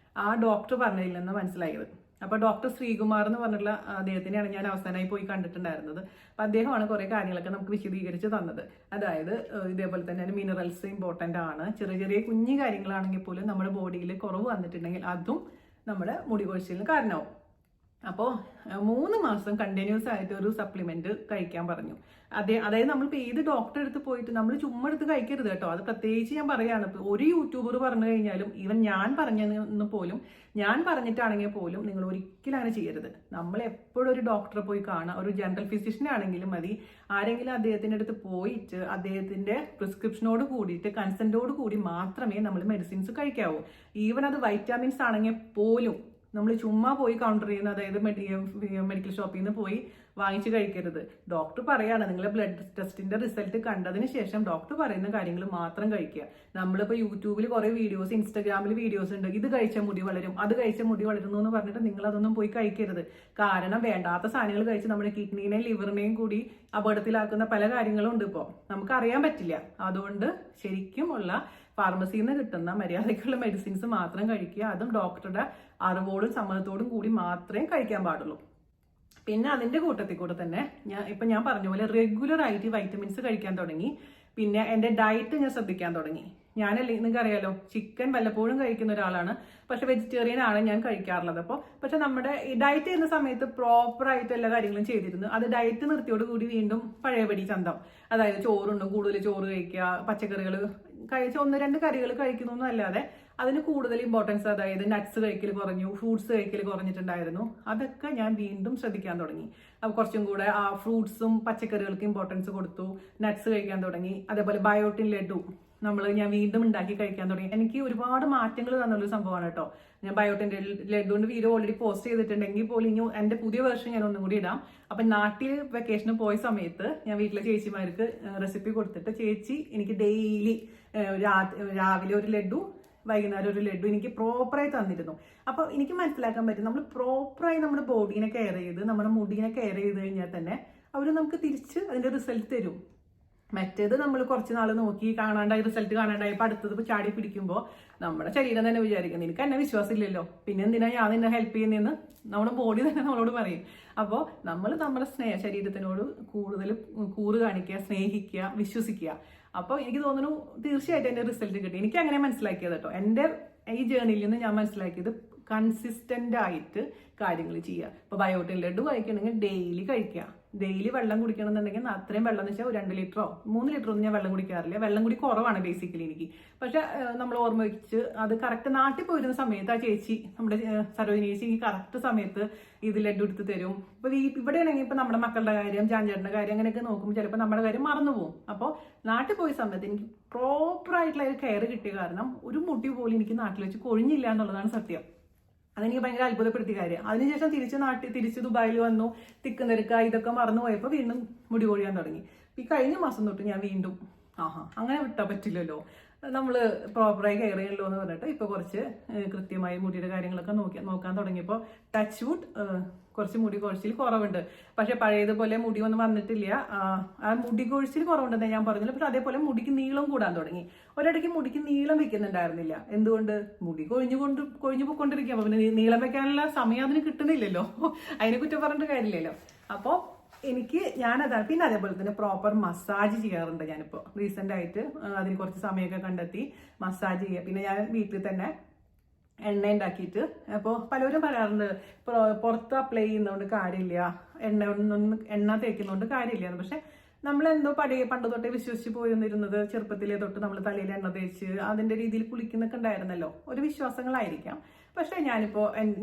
ആ ഡോക്ടർ പറഞ്ഞതിൽ നിന്ന് മനസ്സിലായത്. അപ്പൊ ഡോക്ടർ ശ്രീകുമാർ എന്ന് പറഞ്ഞിട്ടുള്ള അദ്ദേഹത്തിനെയാണ് ഞാൻ അവസാനമായി പോയി കണ്ടിട്ടുണ്ടായിരുന്നത്. അപ്പൊ അദ്ദേഹമാണ് കുറെ കാര്യങ്ങളൊക്കെ നമുക്ക് വിശദീകരിച്ച് തന്നത്. അതായത് ഇതേപോലെ തന്നെ മിനറൽസ് ഇമ്പോർട്ടന്റ് ആണ്. ചെറിയ കുഞ്ഞു കാര്യങ്ങളാണെങ്കിൽ പോലും നമ്മുടെ ബോഡിയിൽ കുറവ് വന്നിട്ടുണ്ടെങ്കിൽ അതും നമ്മുടെ മുടി കൊഴിച്ചിലിന് കാരണമാവും. അപ്പോൾ 3 മാസം കണ്ടിന്യൂസ് ആയിട്ട് ഒരു സപ്ലിമെന്റ് കഴിക്കാൻ പറഞ്ഞു. അതായത് നമ്മളിപ്പോൾ ഏത് ഡോക്ടറെ അടുത്ത് പോയിട്ട് നമ്മൾ ചുമ്മാ എടുത്ത് കഴിക്കരുത് കേട്ടോ. അത് പ്രത്യേകിച്ച് ഞാൻ പറയാണ്, ഒരു യൂട്യൂബർ പറഞ്ഞു കഴിഞ്ഞാലും ഈവൻ ഞാൻ പറഞ്ഞിട്ടാണെങ്കിൽ പോലും നിങ്ങൾ ഒരിക്കലും അങ്ങനെ ചെയ്യരുത്. നമ്മൾ എപ്പോഴും ഒരു ഡോക്ടറെ പോയി കാണുക, ഒരു ജനറൽ ഫിസിഷ്യൻ ആണെങ്കിലും മതി, ആരെങ്കിലും അദ്ദേഹത്തിൻ്റെ അടുത്ത് പോയിട്ട് അദ്ദേഹത്തിന്റെ പ്രിസ്ക്രിപ്ഷനോട് കൂടിയിട്ട് കൺസെന്റോട് കൂടി മാത്രമേ നമ്മൾ മെഡിസിൻസ് കഴിക്കാവൂ. ഈവൻ അത് വൈറ്റാമിൻസ് ആണെങ്കിൽ പോലും നമ്മൾ ചുമ്മാ പോയി കൗണ്ടർ ചെയ്യുന്ന, അതായത് മെഡിക്കൽ ഷോപ്പിൽ നിന്ന് പോയി വാങ്ങിച്ച് കഴിക്കരുത്. ഡോക്ടർ പറയാണ്, നിങ്ങളെ ബ്ലഡ് ടെസ്റ്റിന്റെ റിസൾട്ട് കണ്ടതിന് ശേഷം ഡോക്ടർ പറയുന്ന കാര്യങ്ങൾ മാത്രം കഴിക്കുക. നമ്മളിപ്പോൾ യൂട്യൂബിൽ കുറെ വീഡിയോസ്, ഇൻസ്റ്റാഗ്രാമിൽ വീഡിയോസ് ഉണ്ട്, ഇത് കഴിച്ച മുടി വളരും, അത് കഴിച്ച മുടി വളരുന്നു എന്ന് പറഞ്ഞിട്ട് നിങ്ങൾ അതൊന്നും പോയി കഴിക്കരുത്. കാരണം വേണ്ടാത്ത സാധനങ്ങൾ കഴിച്ച് നമ്മുടെ കിഡ്നിനെയും ലിവറിനെയും കൂടി അപകടത്തിലാക്കുന്ന പല കാര്യങ്ങളും ഉണ്ട്. ഇപ്പോൾ നമുക്കറിയാൻ പറ്റില്ല. അതുകൊണ്ട് ശരിക്കും ഉള്ള ഫാർമസിയിൽ നിന്ന് കിട്ടുന്ന മര്യാദയ്ക്കുള്ള മെഡിസിൻസ് മാത്രം കഴിക്കുക. അതും ഡോക്ടറുടെ അറിവോടും സമ്മതത്തോടും കൂടി മാത്രമേ കഴിക്കാൻ പാടുള്ളൂ. പിന്നെ അതിന്റെ കൂട്ടത്തിൽ കൂടെ തന്നെ ഞാൻ പറഞ്ഞ പോലെ റെഗുലർ ആയിട്ട് വൈറ്റമിൻസ് കഴിക്കാൻ തുടങ്ങി. പിന്നെ എൻ്റെ ഡയറ്റ് ഞാൻ ശ്രദ്ധിക്കാൻ തുടങ്ങി. നിങ്ങൾക്ക് അറിയാലോ, ചിക്കൻ വല്ലപ്പോഴും കഴിക്കുന്ന ഒരാളാണ്, പക്ഷെ വെജിറ്റേറിയൻ ആണ് ഞാൻ കഴിക്കാറുള്ളത്. അപ്പോൾ പക്ഷെ നമ്മുടെ ഈ ഡയറ്റ് ചെയ്യുന്ന സമയത്ത് പ്രോപ്പറായിട്ട് എല്ലാ കാര്യങ്ങളും ചെയ്തിരുന്നു. അത് ഡയറ്റ് നിർത്തിയോട് കൂടി വീണ്ടും പഴയപടി ചന്തം. അതായത് ചോറുണ്ടും കൂടുതൽ ചോറ് കഴിക്കുക, പച്ചക്കറികൾ കഴിച്ച് 1-2 കറികൾ കഴിക്കുന്നു എന്നല്ലാതെ അതിന് കൂടുതൽ ഇമ്പോർട്ടൻസ്, അതായത് നട്ട്സ് കഴിക്കൽ കുറഞ്ഞു, ഫ്രൂട്ട്സ് കഴിക്കൽ കുറഞ്ഞിട്ടുണ്ടായിരുന്നു. അതൊക്കെ ഞാൻ വീണ്ടും ശ്രദ്ധിക്കാൻ തുടങ്ങി. അപ്പോൾ കുറച്ചും കൂടെ ആ ഫ്രൂട്ട്സും പച്ചക്കറികൾക്ക് ഇമ്പോർട്ടൻസ് കൊടുത്തു, നട്ട്സ് കഴിക്കാൻ തുടങ്ങി. അതേപോലെ ബയോട്ടിൻ ലഡു ഞാൻ വീണ്ടും ഉണ്ടാക്കി കഴിക്കാൻ തുടങ്ങി. എനിക്ക് ഒരുപാട് മാറ്റങ്ങൾ തന്നുള്ളൊരു സംഭവമാണ് കേട്ടോ. ഞാൻ ബയോട്ടിൻ്റെ ലഡുവിൻ്റെ വീഡിയോ ഓൾറെഡി പോസ്റ്റ് ചെയ്തിട്ടുണ്ടെങ്കിൽ പോലും ഇനി എൻ്റെ പുതിയ വേർഷൻ ഞാൻ ഒന്നും കൂടി ഇടാം. അപ്പം നാട്ടിൽ വെക്കേഷന് പോയ സമയത്ത് ഞാൻ വീട്ടിലെ ചേച്ചിമാർക്ക് റെസിപ്പി കൊടുത്തിട്ട്, ചേച്ചി എനിക്ക് ഡെയിലി രാവിലെ ഒരു ലഡു, വൈകുന്നേരം ഒരു ലഡു എനിക്ക് പ്രോപ്പറായി തന്നിരുന്നു. അപ്പോൾ എനിക്ക് മനസ്സിലാക്കാൻ പറ്റും, നമ്മൾ പ്രോപ്പറായി നമ്മുടെ ബോഡീനെ കെയർ ചെയ്ത്, നമ്മുടെ മുടീനെ കെയർ ചെയ്ത് കഴിഞ്ഞാൽ തന്നെ അവർ നമുക്ക് തിരിച്ച് അതിൻ്റെ റിസൾട്ട് തരും. മറ്റേത് നമ്മൾ കുറച്ച് നാൾ നോക്കി കാണാണ്ടായി, റിസൾട്ട് കാണാണ്ടായി, ഇപ്പം അടുത്തത് ചാടി പിടിക്കുമ്പോൾ നമ്മുടെ ശരീരം തന്നെ വിചാരിക്കുന്നത് എനിക്ക് എന്നെ വിശ്വാസമില്ലല്ലോ, പിന്നെ എന്തിനാ ഞാൻ നിന്നെ ഹെൽപ്പ് ചെയ്യുന്നതെന്ന് നമ്മുടെ ബോഡി തന്നെ നമ്മളോട് പറയും. അപ്പോൾ നമ്മൾ നമ്മുടെ ശരീരത്തിനോട് കൂടുതൽ കൂറ് കാണിക്കുക, സ്നേഹിക്കുക, വിശ്വസിക്കുക. അപ്പോൾ എനിക്ക് തോന്നുന്നു തീർച്ചയായിട്ടും എൻ്റെ റിസൾട്ട് കിട്ടി. എനിക്ക് അങ്ങനെ മനസ്സിലാക്കിയത് കേട്ടോ. എൻ്റെ ഈ ജേർണിയിൽ നിന്ന് ഞാൻ മനസ്സിലാക്കിയത് കൺസിസ്റ്റന്റ് ആയിട്ട് കാര്യങ്ങൾ ചെയ്യുക. ഇപ്പോൾ ബയോട്ടിൻ ലഡു കഴിക്കണമെങ്കിൽ ഡെയിലി കഴിക്കുക. ഡെയിലി വെള്ളം കുടിക്കണമെന്നുണ്ടെങ്കിൽ അത്രയും വെള്ളം എന്ന് വെച്ചാൽ 2 ലിറ്ററോ 3 ലിറ്ററോ ഒന്നും ഞാൻ വെള്ളം കുടിക്കാറില്ല. വെള്ളം കൂടി കുറവാണ് ബേസിക്കലി എനിക്ക്. പക്ഷെ നമ്മൾ ഓർമ്മ വെച്ച് അത് കറക്റ്റ് നാട്ടിൽ പോയിരുന്ന സമയത്ത് ആ ചേച്ചി, നമ്മുടെ സരോജിനി ചേച്ചി, ഈ കറക്റ്റ് സമയത്ത് ഇത് ലഡു എടുത്ത് തരും. ഇപ്പോൾ ഇവിടെയാണെങ്കിൽ ഇപ്പോൾ നമ്മുടെ മക്കളുടെ കാര്യം, ജാൻചേട്ടൻ്റെ കാര്യം അങ്ങനെയൊക്കെ നോക്കുമ്പോൾ ചിലപ്പോൾ നമ്മുടെ കാര്യം മറന്നു പോകും. അപ്പോൾ നാട്ടിൽ പോയ സമയത്ത് എനിക്ക് പ്രോപ്പറായിട്ടുള്ള ഒരു കെയർ കിട്ടിയ കാരണം ഒരു മുടി പോലും എനിക്ക് നാട്ടിൽ വെച്ച് കൊഴിഞ്ഞില്ല എന്നുള്ളതാണ് സത്യം. അതെനിക്ക് ഭയങ്കര അത്ഭുതപ്പെടുത്തിയ കാര്യം. അതിനുശേഷം തിരിച്ച് ദുബായിൽ വന്നു, തിക്കുനിരക്ക ഇതൊക്കെ മറന്നു പോയപ്പോൾ വീണ്ടും മുടി കൊഴിയാൻ തുടങ്ങി. ഈ കഴിഞ്ഞ മാസം തൊട്ട് ഞാൻ വീണ്ടും അങ്ങനെ വിട്ടാൽ പറ്റില്ലല്ലോ, നമ്മൾ പ്രോപ്പറായി കെയർ ചെയ്യണല്ലോ എന്ന് പറഞ്ഞിട്ട് ഇപ്പോൾ കുറച്ച് കൃത്യമായി മുടിയുടെ കാര്യങ്ങളൊക്കെ നോക്കാൻ തുടങ്ങിയപ്പോൾ ടച്ച് വുഡ് കുറച്ച് മുടി കൊഴിച്ചിൽ കുറവുണ്ട്. പക്ഷെ പഴയതുപോലെ മുടി ഒന്നും വന്നിട്ടില്ല. ആ മുടി കൊഴിച്ചിൽ കുറവുണ്ടെന്നേ ഞാൻ പറഞ്ഞില്ല. പക്ഷെ അതേപോലെ മുടിക്ക് നീളം കൂടാൻ തുടങ്ങി. ഒരിടയ്ക്ക് മുടിക്ക് നീളം വെക്കുന്നുണ്ടായിരുന്നില്ല. എന്തുകൊണ്ട്? മുടി കൊഴിഞ്ഞു പോയിക്കൊണ്ടിരിക്കുക. അപ്പോൾ പിന്നെ നീളം വെക്കാനുള്ള സമയം അതിന് കിട്ടുന്നില്ലല്ലോ. അതിനെ കുറ്റം പറഞ്ഞിട്ട് കാര്യമില്ലല്ലോ. അപ്പോൾ ഞാനതാണ്. പിന്നെ അതേപോലെ തന്നെ പ്രോപ്പർ മസാജ് ചെയ്യാറുണ്ട്. ഞാനിപ്പോൾ റീസെൻ്റ് ആയിട്ട് അതിന് കുറച്ച് സമയമൊക്കെ കണ്ടെത്തി മസാജ് ചെയ്യുക. പിന്നെ ഞാൻ വീട്ടിൽ തന്നെ എണ്ണ ഉണ്ടാക്കിയിട്ട്, അപ്പോൾ പലരും പറയാറുണ്ട് പുറത്ത് അപ്ലൈ ചെയ്യുന്നതുകൊണ്ട് കാര്യമില്ല, എണ്ണ തേക്കുന്നതുകൊണ്ട് കാര്യമില്ല. പക്ഷെ നമ്മളെന്തോ പണ്ട് തൊട്ടേ വിശ്വസിച്ച് പോയിരുന്നിരുന്നത്, ചെറുപ്പത്തിലേ തൊട്ട് നമ്മൾ തലയിൽ എണ്ണ തേച്ച് അതിൻ്റെ രീതിയിൽ കുളിക്കുന്നൊക്കെ ഉണ്ടായിരുന്നല്ലോ. ഒരു വിശ്വാസങ്ങളായിരിക്കാം. പക്ഷേ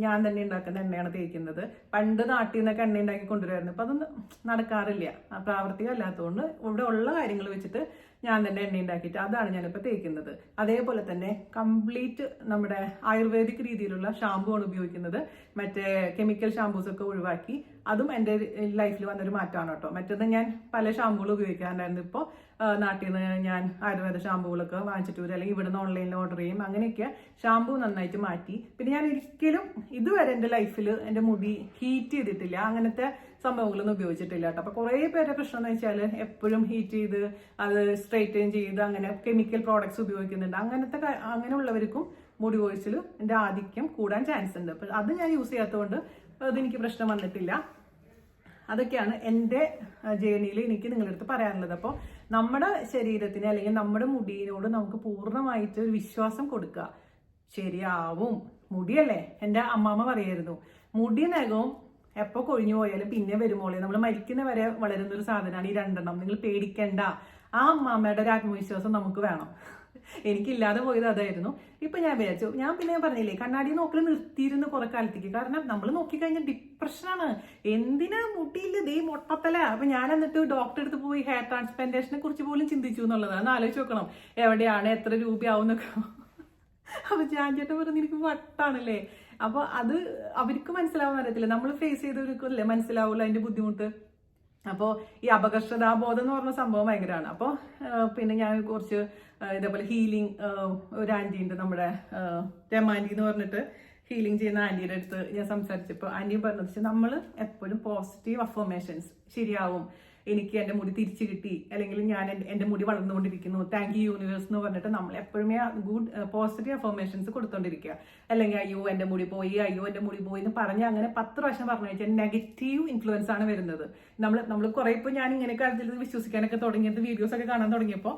ഞാൻ തന്നെ ഉണ്ടാക്കുന്ന എണ്ണയാണ് തേക്കുന്നത്. പണ്ട് നാട്ടിൽ നിന്നൊക്കെ എണ്ണ ഉണ്ടാക്കി കൊണ്ടുവരുമായിരുന്നു. ഇപ്പം അതൊന്നും നടക്കാറില്ല, പ്രാവർത്തികം അല്ലാത്തതുകൊണ്ട് ഇവിടെ ഉള്ള കാര്യങ്ങൾ വെച്ചിട്ട് ഞാൻ തന്നെ എണ്ണ ഉണ്ടാക്കിയിട്ട് അതാണ് ഞാനിപ്പോൾ തേക്കുന്നത്. അതേപോലെ തന്നെ കംപ്ലീറ്റ് നമ്മുടെ ആയുർവേദിക് രീതിയിലുള്ള ഷാമ്പു ആണ് ഉപയോഗിക്കുന്നത്. മറ്റേ കെമിക്കൽ ഷാമ്പൂസൊക്കെ ഒഴിവാക്കി. അതും എൻ്റെ ലൈഫിൽ വന്നൊരു മാറ്റമാണ് കേട്ടോ. മറ്റേത് ഞാൻ പല ഷാമ്പുകൾ ഉപയോഗിക്കാറുണ്ടായിരുന്നു. ഇപ്പോൾ നാട്ടിൽ നിന്ന് ഞാൻ ആയുർവേദ ഷാമ്പുകളൊക്കെ വാങ്ങിച്ചിട്ട് വരും, അല്ലെങ്കിൽ ഇവിടുന്ന് ഓൺലൈനിൽ ഓർഡർ ചെയ്യും. അങ്ങനെയൊക്കെ ഷാമ്പു നന്നായിട്ട് മാറ്റി. പിന്നെ ഞാൻ ഒരിക്കലും ഇതുവരെ എൻ്റെ ലൈഫിൽ എൻ്റെ മുടി ഹീറ്റ് ചെയ്തിട്ടില്ല, അങ്ങനത്തെ സംഭവങ്ങളൊന്നും ഉപയോഗിച്ചിട്ടില്ല കേട്ടോ. അപ്പോൾ കുറേ പേരുടെ പ്രശ്നം എന്ന് വെച്ചാൽ എപ്പോഴും ഹീറ്റ് ചെയ്ത് അത് സ്ട്രെയിറ്റൻ ചെയ്ത് അങ്ങനെ കെമിക്കൽ പ്രോഡക്ട്സ് ഉപയോഗിക്കുന്നുണ്ട്. അങ്ങനെയുള്ളവർക്കും മുടി കൊഴിച്ചിൽ എൻ്റെ ആധിക്യം കൂടാൻ ചാൻസ് ഉണ്ട്. അപ്പോൾ അത് ഞാൻ യൂസ് ചെയ്യാത്തതുകൊണ്ട് അതെനിക്ക് പ്രശ്നം വന്നിട്ടില്ല. അതൊക്കെയാണ് എൻ്റെ ജേണിയിൽ എനിക്ക് നിങ്ങളുടെ അടുത്ത് പറയാനുള്ളത്. അപ്പോൾ നമ്മുടെ ശരീരത്തിന് അല്ലെങ്കിൽ നമ്മുടെ മുടിയിനോട് നമുക്ക് പൂർണ്ണമായിട്ട് ഒരു വിശ്വാസം കൊടുക്കുക. ശരിയാവും, മുടിയല്ലേ. എൻ്റെ അമ്മാമ്മ പറയായിരുന്നു, മുടി നഖവും എപ്പോൾ കൊഴിഞ്ഞു പോയാലും പിന്നെ വരുമ്പോളേ, നമ്മൾ മരിക്കുന്ന വരെ വളരുന്ന ഒരു സാധനമാണ് ഈ 2 എണ്ണം, നിങ്ങൾ പേടിക്കണ്ട. ആ അമ്മാമ്മയുടെ ഒരു ആത്മവിശ്വാസം നമുക്ക് വേണം. എനിക്കില്ലാതെ പോയത് അതായിരുന്നു. ഇപ്പൊ ഞാൻ വിചാരിച്ചു, പിന്നെ പറഞ്ഞില്ലേ, കണ്ണാടി നോക്കൽ നിർത്തിയിരുന്നു കുറെ കാലത്തേക്ക്. കാരണം നമ്മൾ നോക്കിക്കഴിഞ്ഞാൽ ഡിപ്രഷനാണ്. എന്തിനാ മുടിയില്ല, ദേ മൊട്ടത്തല. അപ്പൊ ഞാൻ എന്നിട്ട് ഡോക്ടറെ അടുത്ത് പോയി ഹെയർ ട്രാൻസ്പ്ലാന്റേഷനെ കുറിച്ച് പോലും ചിന്തിച്ചു എന്നുള്ളതാണ്. ആലോചിച്ച് നോക്കണം, എവിടെയാണ്, എത്ര രൂപയാവും എന്നൊക്കെ. അപ്പൊ ഞാൻ ചേട്ടൻ പറഞ്ഞ് എനിക്ക് വട്ടാണല്ലേ. അപ്പൊ അത് അവർക്ക് മനസ്സിലാവാൻ അറിയത്തില്ല, നമ്മൾ ഫേസ് ചെയ്തവർക്കല്ലേ മനസ്സിലാവുള്ളൂ അതിന്റെ ബുദ്ധിമുട്ട്. അപ്പോൾ ഈ അപകർഷതാബോധം എന്ന് പറഞ്ഞ സംഭവം ഭയങ്കരമാണ്. അപ്പോൾ പിന്നെ ഞാൻ കുറച്ച് ഇതേപോലെ ഹീലിംഗ് ഒരു ആൻറ്റി ഉണ്ട്, നമ്മുടെ രമാൻറ്റി എന്ന് പറഞ്ഞിട്ട് ഹീലിംഗ് ചെയ്യുന്ന ആൻറ്റിയുടെ അടുത്ത് ഞാൻ സംസാരിച്ചപ്പോൾ ആൻറ്റി പറഞ്ഞത്, നമ്മൾ എപ്പോഴും പോസിറ്റീവ് അഫർമേഷൻസ്, ശരിയാവും, എനിക്ക് എൻ്റെ മുടി തിരിച്ചു കിട്ടി, അല്ലെങ്കിൽ ഞാൻ എൻ്റെ മുടി വളർന്നുകൊണ്ടിരിക്കുന്നു, താങ്ക് യു യൂണിവേഴ്സ് എന്ന് പറഞ്ഞിട്ട് നമ്മൾ എപ്പോഴും ഗുഡ് പോസിറ്റീവ് അഫർമേഷൻസ് കൊടുത്തോണ്ടിരിക്കുക. അല്ലെങ്കിൽ അയ്യോ എൻ്റെ മുടി പോയി, അയ്യോ എൻ്റെ മുടി പോയി എന്ന് പറഞ്ഞ് അങ്ങനെ 10 പ്രാവശ്യം പറഞ്ഞു വെച്ചാൽ നെഗറ്റീവ് ഇൻഫ്ലുവൻസ് ആണ് വരുന്നത്. നമ്മൾ കുറേ ഇപ്പോൾ ഞാൻ ഇങ്ങനെ കാര്യത്തിൽ വിശ്വസിക്കാനൊക്കെ തുടങ്ങിയത്, വീഡിയോസ് ഒക്കെ കാണാൻ തുടങ്ങിയപ്പോൾ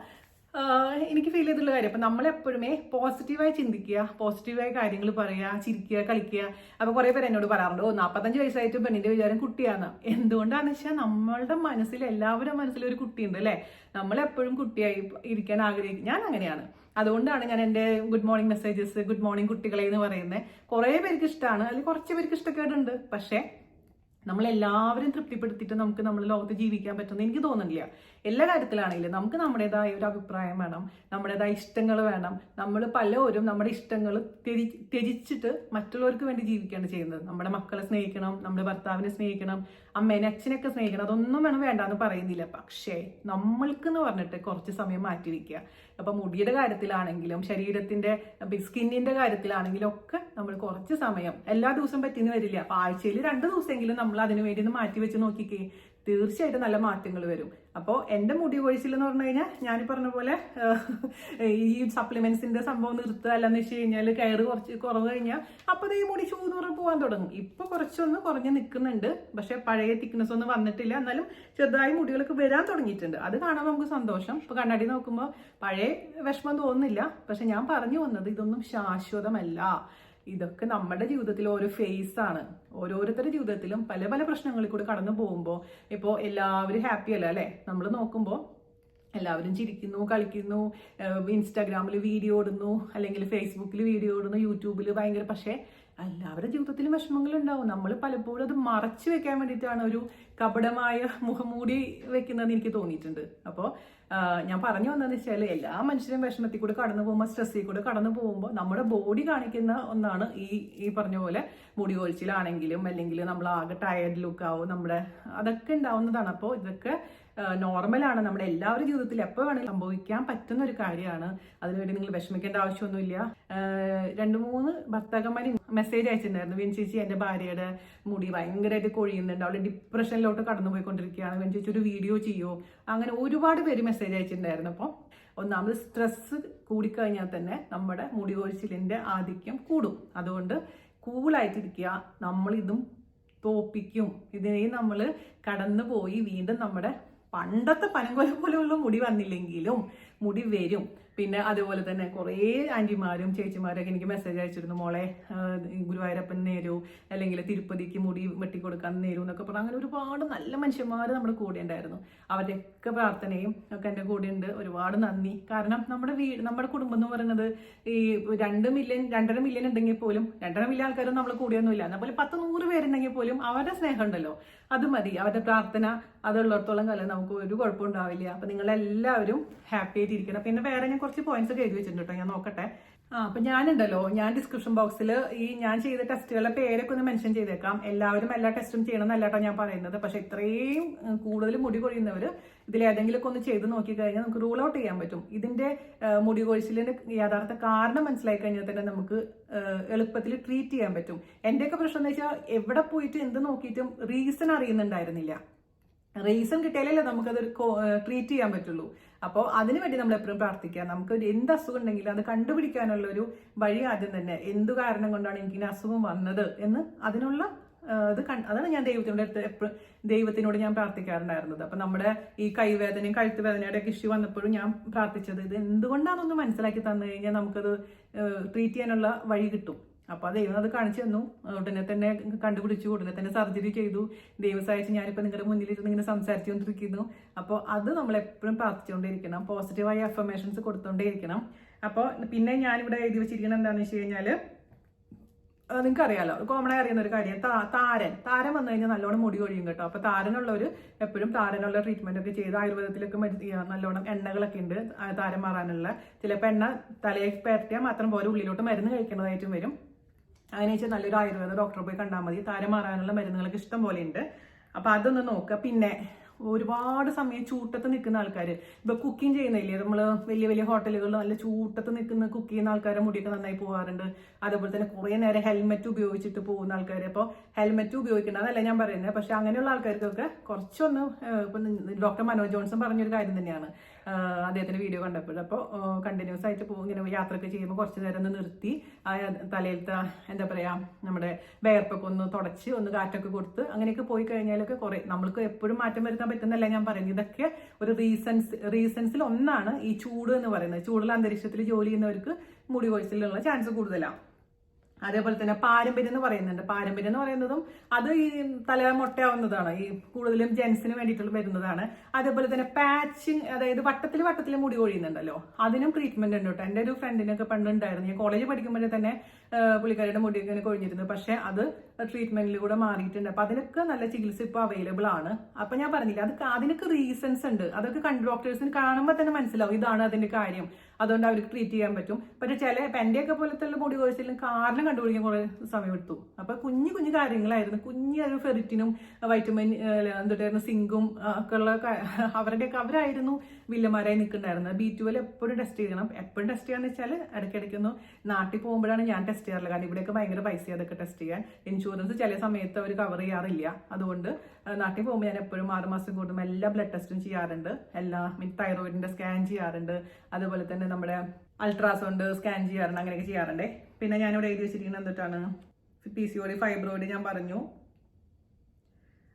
എനിക്ക് ഫീൽ ചെയ്തിട്ടുള്ള കാര്യം അപ്പം നമ്മളെപ്പോഴുമേ പോസിറ്റീവായി ചിന്തിക്കുക, പോസിറ്റീവായ കാര്യങ്ങൾ പറയുക, ചിരിക്കുക, കളിക്കുക. അപ്പോൾ കുറേ പേര് എന്നോട് പറയാറുണ്ട്, 45 വയസ്സായിട്ട് പെണ്ണിന്റെ വിചാരം കുട്ടിയാണ്. എന്തുകൊണ്ടാണെന്ന് വെച്ചാൽ നമ്മളുടെ മനസ്സിൽ, എല്ലാവരുടെ മനസ്സിൽ ഒരു കുട്ടിയുണ്ട് അല്ലേ. നമ്മളെപ്പോഴും കുട്ടിയായി ഇരിക്കാൻ ആഗ്രഹിക്കും. ഞാൻ അങ്ങനെയാണ്. അതുകൊണ്ടാണ് ഞാൻ എൻ്റെ good morning messages, good morning കുട്ടികളെ എന്ന് പറയുന്നത്. കുറേ പേർക്ക് ഇഷ്ടമാണ്, അല്ലെങ്കിൽ കുറച്ച് പേർക്ക് ഇഷ്ടക്കേടുണ്ട്. പക്ഷേ നമ്മളെല്ലാവരും തൃപ്തിപ്പെടുത്തിയിട്ട് നമുക്ക് നമ്മുടെ ലോകത്ത് ജീവിക്കാൻ പറ്റുമെന്ന് എനിക്ക് തോന്നുന്നില്ല. എല്ലാ കാര്യത്തിലാണെങ്കിലും നമുക്ക് നമ്മുടേതായ ഒരു അഭിപ്രായം വേണം, നമ്മുടേതായ ഇഷ്ടങ്ങൾ വേണം. നമ്മൾ പലരും നമ്മുടെ ഇഷ്ടങ്ങൾ ത്യജിച്ചിട്ട് മറ്റുള്ളവർക്ക് വേണ്ടി ജീവിക്കുകയാണ് ചെയ്യുന്നത്. നമ്മുടെ മക്കളെ സ്നേഹിക്കണം, നമ്മുടെ ഭർത്താവിനെ സ്നേഹിക്കണം, അമ്മേനെ അച്ഛനെയൊക്കെ സ്നേഹിക്കണം. അതൊന്നും വേണ്ടാന്ന് പറയുന്നില്ല. പക്ഷേ നമ്മൾക്കെന്ന് പറഞ്ഞിട്ട് കുറച്ച് സമയം മാറ്റി വയ്ക്കുക. അപ്പം മുടിയുടെ കാര്യത്തിലാണെങ്കിലും ശരീരത്തിന്റെ സ്കിന്നിന്റെ കാര്യത്തിലാണെങ്കിലും ഒക്കെ നമ്മൾ കുറച്ച് സമയം, എല്ലാ ദിവസവും പറ്റിയെന്ന് വരില്ല. അപ്പൊ ആഴ്ചയിൽ 2 ദിവസമെങ്കിലും നമ്മൾ അതിനു വേണ്ടി ഒന്ന് മാറ്റി വെച്ച് നോക്കിക്കേ, തീർച്ചയായിട്ടും നല്ല മാറ്റങ്ങൾ വരും. അപ്പോൾ എൻ്റെ മുടി കൊഴിച്ചിൽ എന്ന് പറഞ്ഞു കഴിഞ്ഞാൽ ഞാൻ പറഞ്ഞ പോലെ ഈ സപ്ലിമെന്റ്സിന്റെ സംഭവം നിർത്തുക, അല്ലെന്ന് വെച്ച് കഴിഞ്ഞാൽ കയറ് കുറച്ച് കുറവ് കഴിഞ്ഞാൽ അപ്പോൾ ഈ മുടി ചൂന്ന് പറഞ്ഞ് പോകാൻ തുടങ്ങും. ഇപ്പൊ കുറച്ചൊന്ന് കുറഞ്ഞ് നിൽക്കുന്നുണ്ട്, പക്ഷെ പഴയ തിക്നെസ് ഒന്നും വന്നിട്ടില്ല. എന്നാലും ചെറുതായി മുടികളൊക്കെ വരാൻ തുടങ്ങിയിട്ടുണ്ട്. അത് കാണാൻ നമുക്ക് സന്തോഷം. ഇപ്പൊ കണ്ണാടി നോക്കുമ്പോൾ പഴയ വിഷമം തോന്നുന്നില്ല. പക്ഷെ ഞാൻ പറഞ്ഞു വന്നത് ഇതൊന്നും ശാശ്വതമല്ല. ഇതൊക്കെ നമ്മുടെ ജീവിതത്തിൽ ഓരോ ഫേസ് ആണ്. ഓരോരുത്തരുടെ ജീവിതത്തിലും പല പല പ്രശ്നങ്ങളിൽ കൂടി കടന്നു പോകുമ്പോൾ ഇപ്പോൾ എല്ലാവരും ഹാപ്പി അല്ല അല്ലേ. നമ്മൾ നോക്കുമ്പോൾ എല്ലാവരും ചിരിക്കുന്നു, കളിക്കുന്നു, ഇൻസ്റ്റാഗ്രാമിൽ വീഡിയോ ഇടുന്നു, അല്ലെങ്കിൽ ഫേസ്ബുക്കിൽ വീഡിയോ ഇടുന്നു, യൂട്യൂബിൽ ഭയങ്കര. പക്ഷേ എല്ലാവരുടെ ജീവിതത്തിലും വിഷമങ്ങൾ ഉണ്ടാവും. നമ്മൾ പലപ്പോഴും അത് മറച്ചു വെക്കാൻ വേണ്ടിയിട്ടാണ് ഒരു കപടമായ മുഖംമൂടി വെക്കുന്നതെന്ന് എനിക്ക് തോന്നിയിട്ടുണ്ട്. അപ്പോൾ ഞാൻ പറഞ്ഞു വന്നതെന്ന് വെച്ചാൽ എല്ലാ മനുഷ്യരും വിഷമത്തിൽ കൂടെ കടന്നു പോകുമ്പോൾ, സ്ട്രെസ്സിൽ കൂടെ കടന്നു പോകുമ്പോൾ നമ്മുടെ ബോഡി കാണിക്കുന്ന ഒന്നാണ് ഈ പറഞ്ഞ പോലെ മുടി കൊഴിച്ചിലാണെങ്കിലും, അല്ലെങ്കിൽ നമ്മൾ ആകെ ടയർഡ് ലുക്ക് ആവും, അതൊക്കെ ഉണ്ടാവുന്നതാണ്. അപ്പോൾ ഇതൊക്കെ നോർമലാണ്. നമ്മുടെ എല്ലാവരുടെ ജീവിതത്തിൽ എപ്പോൾ വേണമെങ്കിലും സംഭവിക്കാൻ പറ്റുന്ന ഒരു കാര്യമാണ്. അതിനുവേണ്ടി നിങ്ങൾ വിഷമിക്കേണ്ട ആവശ്യമൊന്നുമില്ല. 2-3 ഭർത്താക്കന്മാർ മെസ്സേജ് അയച്ചിട്ടുണ്ടായിരുന്നു, വീൺ ചേച്ചി എൻ്റെ ഭാര്യയുടെ മുടി ഭയങ്കരമായിട്ട് കൊഴിയുന്നുണ്ട്, അവളുടെ ഡിപ്രഷനിലോട്ട് കടന്നു പോയിക്കൊണ്ടിരിക്കുകയാണ്, വീൺ ചേച്ചി ഒരു വീഡിയോ ചെയ്യുമോ. അങ്ങനെ ഒരുപാട് പേര് മെസ്സേജ് അയച്ചിട്ടുണ്ടായിരുന്നു. അപ്പോൾ ഒന്നാമത് സ്ട്രെസ് കൂടിക്കഴിഞ്ഞാൽ തന്നെ നമ്മുടെ മുടി കൊഴിച്ചിലിൻ്റെ ആധിക്യം കൂടും. അതുകൊണ്ട് കൂളായിട്ടിരിക്കുക. നമ്മളിതും തോപ്പിക്കും. ഇതിനെയും നമ്മൾ കടന്നു പോയി വീണ്ടും നമ്മുടെ പണ്ടത്തെ പനങ്കൊല പോലെയുള്ള മുടി വന്നില്ലെങ്കിലും മുടി വരും. പിന്നെ അതുപോലെ തന്നെ കുറേ ആൻറ്റിമാരും ചേച്ചിമാരൊക്കെ എനിക്ക് മെസ്സേജ് അയച്ചിരുന്നു, മോളെ ഗുരുവായൂരപ്പൻ നേരു, അല്ലെങ്കിൽ തിരുപ്പതിക്ക് മുടി വെട്ടിക്കൊടുക്കാൻ നേരു എന്നൊക്കെ പറഞ്ഞു. അങ്ങനെ ഒരുപാട് നല്ല മനുഷ്യന്മാർ നമ്മുടെ കൂടെ ഉണ്ടായിരുന്നു. അവരുടെയൊക്കെ പ്രാർത്ഥനയും ഒക്കെ എൻ്റെ കൂടെ ഉണ്ട്. ഒരുപാട് നന്ദി. കാരണം നമ്മുടെ കുടുംബം എന്ന് പറയുന്നത് ഈ 2 മില്യൺ 2.5 മില്യൺ ഉണ്ടെങ്കിൽ പോലും 2.5 മില്യൺ ആൾക്കാരും നമ്മൾ കൂടിയൊന്നുമില്ല. അതുപോലെ 10-100 പേരുണ്ടെങ്കിൽ പോലും അവരുടെ സ്നേഹം ഉണ്ടല്ലോ, അത് മതി. അവരുടെ പ്രാർത്ഥന അതുള്ളിടത്തോളം കാലം നമുക്ക് ഒരു കുഴപ്പമുണ്ടാവില്ല. അപ്പൊ നിങ്ങളെല്ലാവരും ഹാപ്പി ആയിട്ടിരിക്കണം. പിന്നെ വേറെ ഞാൻ കുറച്ച് പോയിന്റ്സ് ഒക്കെ എഴുതി വെച്ചിട്ടുണ്ട് കേട്ടോ, ഞാൻ നോക്കട്ടെ. അപ്പൊ ഞാൻ ഡിസ്ക്രിപ്ഷൻ ബോക്സിൽ ഞാൻ ചെയ്ത ടെസ്റ്റുകളുടെ പേരൊക്കെ ഒന്ന് മെൻഷൻ ചെയ്തേക്കാം. എല്ലാവരും എല്ലാ ടെസ്റ്റും ചെയ്യണം എന്നല്ലാട്ടോ ഞാൻ പറയുന്നത്. പക്ഷെ ഇത്രയും കൂടുതൽ മുടി കൊഴിയുന്നവർ ഇതിലേതെങ്കിലുമൊക്കെ ഒന്ന് ചെയ്ത് നോക്കിക്കഴിഞ്ഞാൽ നമുക്ക് റൂൾ ഔട്ട് ചെയ്യാൻ പറ്റും. ഇതിന്റെ മുടി കൊഴിച്ചിലിന്റെ യഥാർത്ഥ കാരണം മനസ്സിലാക്കി കഴിഞ്ഞാൽ തന്നെ നമുക്ക് എളുപ്പത്തിൽ ട്രീറ്റ് ചെയ്യാൻ പറ്റും. എന്റെയൊക്കെ പ്രശ്നം എന്ന് വെച്ചാൽ എവിടെ പോയിട്ട് എന്ത് നോക്കിയിട്ടും റീസൺ അറിയുന്നുണ്ടായിരുന്നില്ല. റീസൺ കിട്ടിയാലല്ലേ നമുക്കത് ട്രീറ്റ് ചെയ്യാൻ പറ്റുള്ളൂ. അപ്പോൾ അതിനുവേണ്ടി നമ്മൾ എപ്പോഴും പ്രാർത്ഥിക്കുക. നമുക്ക് എന്ത് അസുഖം ഉണ്ടെങ്കിലും അത് കണ്ടുപിടിക്കാനുള്ള ഒരു വഴി ആദ്യം തന്നെ, എന്തു കാരണം കൊണ്ടാണ് എനിക്ക് അസുഖം വന്നത് എന്ന് അതിനുള്ള അതാണ് ഞാൻ ദൈവത്തിനോട് ഞാൻ പ്രാർത്ഥിക്കാറുണ്ടായിരുന്നത്. അപ്പൊ നമ്മുടെ ഈ കൈവേദനയും കഴുത്ത് വേദനയുടെ ഒക്കെ ഇഷ്യൂ വന്നപ്പോഴും ഞാൻ പ്രാർത്ഥിച്ചത് ഇത് എന്തുകൊണ്ടാണെന്നൊന്ന് മനസ്സിലാക്കി തന്നു കഴിഞ്ഞാൽ നമുക്കത് ട്രീറ്റ് ചെയ്യാനുള്ള വഴി കിട്ടും. അപ്പൊ ദൈവം അത് കാണിച്ചു തന്നു. ഉടനെ തന്നെ കണ്ടുപിടിച്ചു, ഉടനെ തന്നെ സർജറി ചെയ്തു. ദൈവം സഹായിച്ച് ഞാനിപ്പോൾ നിങ്ങളുടെ മുന്നിലിരുന്ന് ഇങ്ങനെ സംസാരിച്ചുകൊണ്ടിരിക്കുന്നു. അപ്പോൾ അത് നമ്മൾ എപ്പോഴും പ്രാർത്ഥിച്ചുകൊണ്ടേയിരിക്കണം, പോസിറ്റീവായ അഫർമേഷൻസ് കൊടുത്തുകൊണ്ടേയിരിക്കണം. അപ്പോൾ പിന്നെ ഞാനിവിടെ എഴുതി വെച്ചിരിക്കുന്നത് എന്താണെന്ന് വെച്ച് കഴിഞ്ഞാൽ, നിങ്ങൾക്ക് അറിയാലോ, കോമൺ ആയി അറിയുന്ന ഒരു കാര്യം, താരൻ വന്നു കഴിഞ്ഞാൽ നല്ലോണം മുടി കൊഴിയും കേട്ടോ. അപ്പൊ താരനുള്ളവർ എപ്പോഴും താരനുള്ള ട്രീറ്റ്മെന്റ് ഒക്കെ ചെയ്ത് ആയുർവേദത്തിലൊക്കെ നല്ലോണം എണ്ണകളൊക്കെ ഉണ്ട് താരം മാറാനുള്ള. ചിലപ്പോൾ എണ്ണ തലയിൽ പരത്തിയാൽ മാത്രം പോലെ ഉള്ളിലോട്ട് മരുന്ന് കഴിക്കേണ്ടതായിട്ടും വരും. അതിന് വെച്ചാൽ നല്ലൊരു ആയുർവേദ ഡോക്ടറെ പോയി കണ്ടാൽ മതി. താരം മാറാനുള്ള മരുന്നുകളൊക്കെ ഇഷ്ടം പോലെ ഉണ്ട്. അപ്പൊ അതൊന്ന് നോക്കുക. പിന്നെ ഒരുപാട് സമയം ചൂട്ടത്ത് നിൽക്കുന്ന ആൾക്കാർ, ഇപ്പൊ കുക്കിംഗ് ചെയ്യുന്നില്ലേ, നമ്മള് വലിയ വലിയ ഹോട്ടലുകളിൽ നല്ല ചൂട്ടത്ത് നിൽക്കുന്ന കുക്ക് ചെയ്യുന്ന ആൾക്കാരെ മുടിയൊക്കെ നന്നായി പോകാറുണ്ട്. അതേപോലെ തന്നെ കുറെ നേരം ഹെൽമെറ്റ് ഉപയോഗിച്ചിട്ട് പോകുന്ന ആൾക്കാർ. അപ്പോൾ ഹെൽമെറ്റ് ഉപയോഗിക്കേണ്ടതല്ല ഞാൻ പറയുന്നത്, പക്ഷെ അങ്ങനെയുള്ള ആൾക്കാർക്കൊക്കെ കുറച്ചൊന്ന്, ഇപ്പൊ ഡോക്ടർ മനോജ് ജോൺസൺ പറഞ്ഞൊരു കാര്യം തന്നെയാണ് അദ്ദേഹത്തിന്റെ വീഡിയോ കണ്ടപ്പോൾ. അപ്പോൾ കണ്ടിന്യൂസ് ആയിട്ട് ഇങ്ങനെ യാത്രയൊക്കെ ചെയ്യുമ്പോൾ കുറച്ച് നേരം ഒന്ന് നിർത്തി ആ തലയിലത്തെ എന്താ പറയാ നമ്മുടെ വേർപ്പൊക്കെ ഒന്ന് തുടച്ച് ഒന്ന് കാറ്റൊക്കെ കൊടുത്ത് അങ്ങനെയൊക്കെ പോയി കഴിഞ്ഞാലൊക്കെ കുറെ നമ്മൾക്ക് എപ്പോഴും മാറ്റം വരുത്താൻ പറ്റുന്നല്ല ഞാൻ പറയുന്നത്. ഇതൊക്കെ ഒരു റീസൺസിൽ ഒന്നാണ് ഈ ചൂട് എന്ന് പറയുന്നത്. ചൂടുള്ള അന്തരീക്ഷത്തിൽ ജോലി ചെയ്യുന്നവർക്ക് മുടി കൊഴിച്ചിലുള്ള ചാൻസ് കൂടുതലാണ്. അതേപോലെ തന്നെ പാരമ്പര്യം എന്ന് പറയുന്നുണ്ട്. പാരമ്പര്യം എന്ന് പറയുന്നതും അത് ഈ തല മൊട്ടയാവുന്നതാണ്, ഈ കൂടുതലും ജെൻസിന് വേണ്ടിയിട്ടുള്ള വരുന്നതാണ്. അതേപോലെ തന്നെ പാച്ചിങ്, അതായത് വട്ടത്തിൽ മുടി കൊഴിയുന്നുണ്ടല്ലോ, അതിനും ട്രീറ്റ്മെന്റ് ഉണ്ട് കേട്ടോ. എൻ്റെ ഒരു ഫ്രണ്ടിനൊക്കെ പണ്ടുണ്ടായിരുന്നു. ഞാൻ കോളേജിൽ പഠിക്കുമ്പോഴേ തന്നെ പുള്ളിക്കാരിയുടെ മുടിയൊക്കെ ഇങ്ങനെ കൊഴിഞ്ഞിരുന്നു. പക്ഷെ അത് ട്രീറ്റ്മെന്റിലൂടെ മാറിയിട്ടുണ്ട്. അപ്പൊ അതിനൊക്കെ നല്ല ചികിത്സ ഇപ്പോൾ അവൈലബിൾ ആണ്. അപ്പൊ ഞാൻ പറഞ്ഞില്ല, അതിനൊക്കെ റീസൺസ് ഉണ്ട്. അതൊക്കെ ഡോക്ടേഴ്സിന് കാണുമ്പോൾ തന്നെ മനസ്സിലാവും ഇതാണ് അതിന്റെ കാര്യം. അതുകൊണ്ട് അവർക്ക് ട്രീറ്റ് ചെയ്യാൻ പറ്റും. പക്ഷെ ഇപ്പൊ എന്റെയൊക്കെ പോലത്തെ മുടി കൊഴിച്ചിലും കാരണം കണ്ടുപിടിക്കാൻ കുറെ സമയം എടുത്തു. അപ്പൊ കുഞ്ഞു കാര്യങ്ങളായിരുന്നു. കുഞ്ഞൊരു ഫെറിറ്റിനും വൈറ്റമിൻ എന്തുട്ടായിരുന്നു സിങ്കും ഒക്കെ ഉള്ള അവരായിരുന്നു വില്ലന്മാരായി നിൽക്കുന്നുണ്ടായിരുന്നത്. B12 എപ്പോഴും ടെസ്റ്റ് ചെയ്യണം. എപ്പോഴും ടെസ്റ്റ് ചെയ്യാന്ന് വെച്ചാൽ ഇടയ്ക്കിടയ്ക്കൊന്നും നാട്ടിൽ പോകുമ്പോഴാണ് ഞാൻ ടെസ്റ്റ് ചെയ്യാറില്ല. കാരണം ഇവിടെയൊക്കെ ഭയങ്കര പൈസ അതൊക്കെ ടെസ്റ്റ് ചെയ്യാൻ. ഇൻഷുറൻസ് ചില സമയത്ത് അവർ കവർ ചെയ്യാറില്ല. അതുകൊണ്ട് നാട്ടിൽ പോകുമ്പോൾ ഞാൻ എപ്പോഴും 6 മാസം കൂടുമ്പോൾ എല്ലാ ബ്ലഡ് ടെസ്റ്റും ചെയ്യാറുണ്ട്. തൈറോയിഡിന്റെ സ്കാൻ ചെയ്യാറുണ്ട്. അതുപോലെ തന്നെ നമ്മുടെ അൾട്രാസൗണ്ട് സ്കാൻ ചെയ്യാറുണ്ട്. അങ്ങനെയൊക്കെ ചെയ്യാറുണ്ട്. പിന്നെ ഞാനിവിടെ എഴുതി വെച്ചിരിക്കുന്നത് എന്തിട്ടാണ്, PCOD, ഫൈബ്രോയിഡ് ഞാൻ പറഞ്ഞു.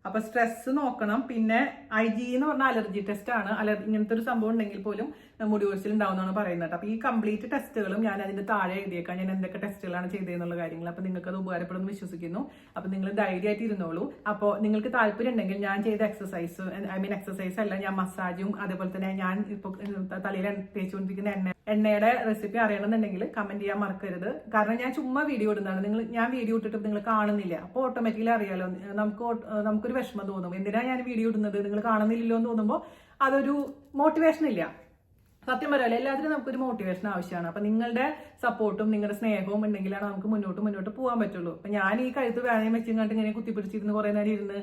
അപ്പൊ സ്ട്രെസ് നോക്കണം. പിന്നെ IgE എന്ന് പറഞ്ഞ അലർജി ടെസ്റ്റ് ആണ്. ഇങ്ങനത്തെ ഒരു സംഭവം ഉണ്ടെങ്കിൽ പോലും മുടി കൊഴിച്ചിൽ ഉണ്ടാവുന്നതാണ് പറയുന്നത്. അപ്പൊ ഈ കംപ്ലീറ്റ് ടെസ്റ്റുകളും ഞാൻ അതിന്റെ താഴെ എഴുതിയേക്കാം, ഞാൻ എന്തൊക്കെ ടെസ്റ്റുകളാണ് ചെയ്തതെന്നുള്ള കാര്യങ്ങൾ. അപ്പൊ നിങ്ങൾക്ക് അത് ഉപകാരപ്പെടുമെന്ന് വിശ്വസിക്കുന്നു. അപ്പൊ നിങ്ങൾ ധൈര്യമായിട്ട് ഇരുന്നോളൂ. അപ്പോൾ നിങ്ങൾക്ക് താല്പര്യം ഉണ്ടെങ്കിൽ ഞാൻ ചെയ്ത എക്സസൈസ് അല്ല, ഞാൻ മസാജും അതേപോലെ തന്നെ ഞാൻ ഇപ്പൊ തലയിൽ തേച്ചുകൊണ്ടിരിക്കുന്ന എണ്ണയുടെ റെസിപ്പി അറിയണമെന്നുണ്ടെങ്കിൽ കമന്റ് ചെയ്യാൻ മറക്കരുത്. കാരണം ഞാൻ ചുമ്മാ വീഡിയോ ഇടുന്നതാണ്. ഞാൻ വീഡിയോ ഇട്ടിട്ട് നിങ്ങൾ കാണുന്നില്ല. അപ്പോൾ ഓട്ടോമാറ്റിക്കലി അറിയാലോ, നമുക്കൊരു വിഷമം തോന്നും. എന്തിനാ ഞാൻ വീഡിയോ ഇടുന്നത്, നിങ്ങൾ കാണുന്നില്ലല്ലോ എന്ന് തോന്നുമ്പോൾ അതൊരു മോട്ടിവേഷൻ ഇല്ല. സത്യം പറയാലോ, എല്ലാത്തിനും നമുക്കൊരു മോട്ടിവേഷൻ ആവശ്യമാണ്. അപ്പൊ നിങ്ങളുടെ സപ്പോർട്ടും നിങ്ങളുടെ സ്നേഹവും ഉണ്ടെങ്കിലാണ് നമുക്ക് മുന്നോട്ട് പോകാൻ പറ്റുള്ളൂ. അപ്പൊ ഞാൻ ഈ കഴുത്ത് വേണയും വെച്ചും കണ്ട് ഇങ്ങനെ കുത്തിപ്പിടിച്ചിരുന്ന് കുറെ നേരം ഇരുന്ന്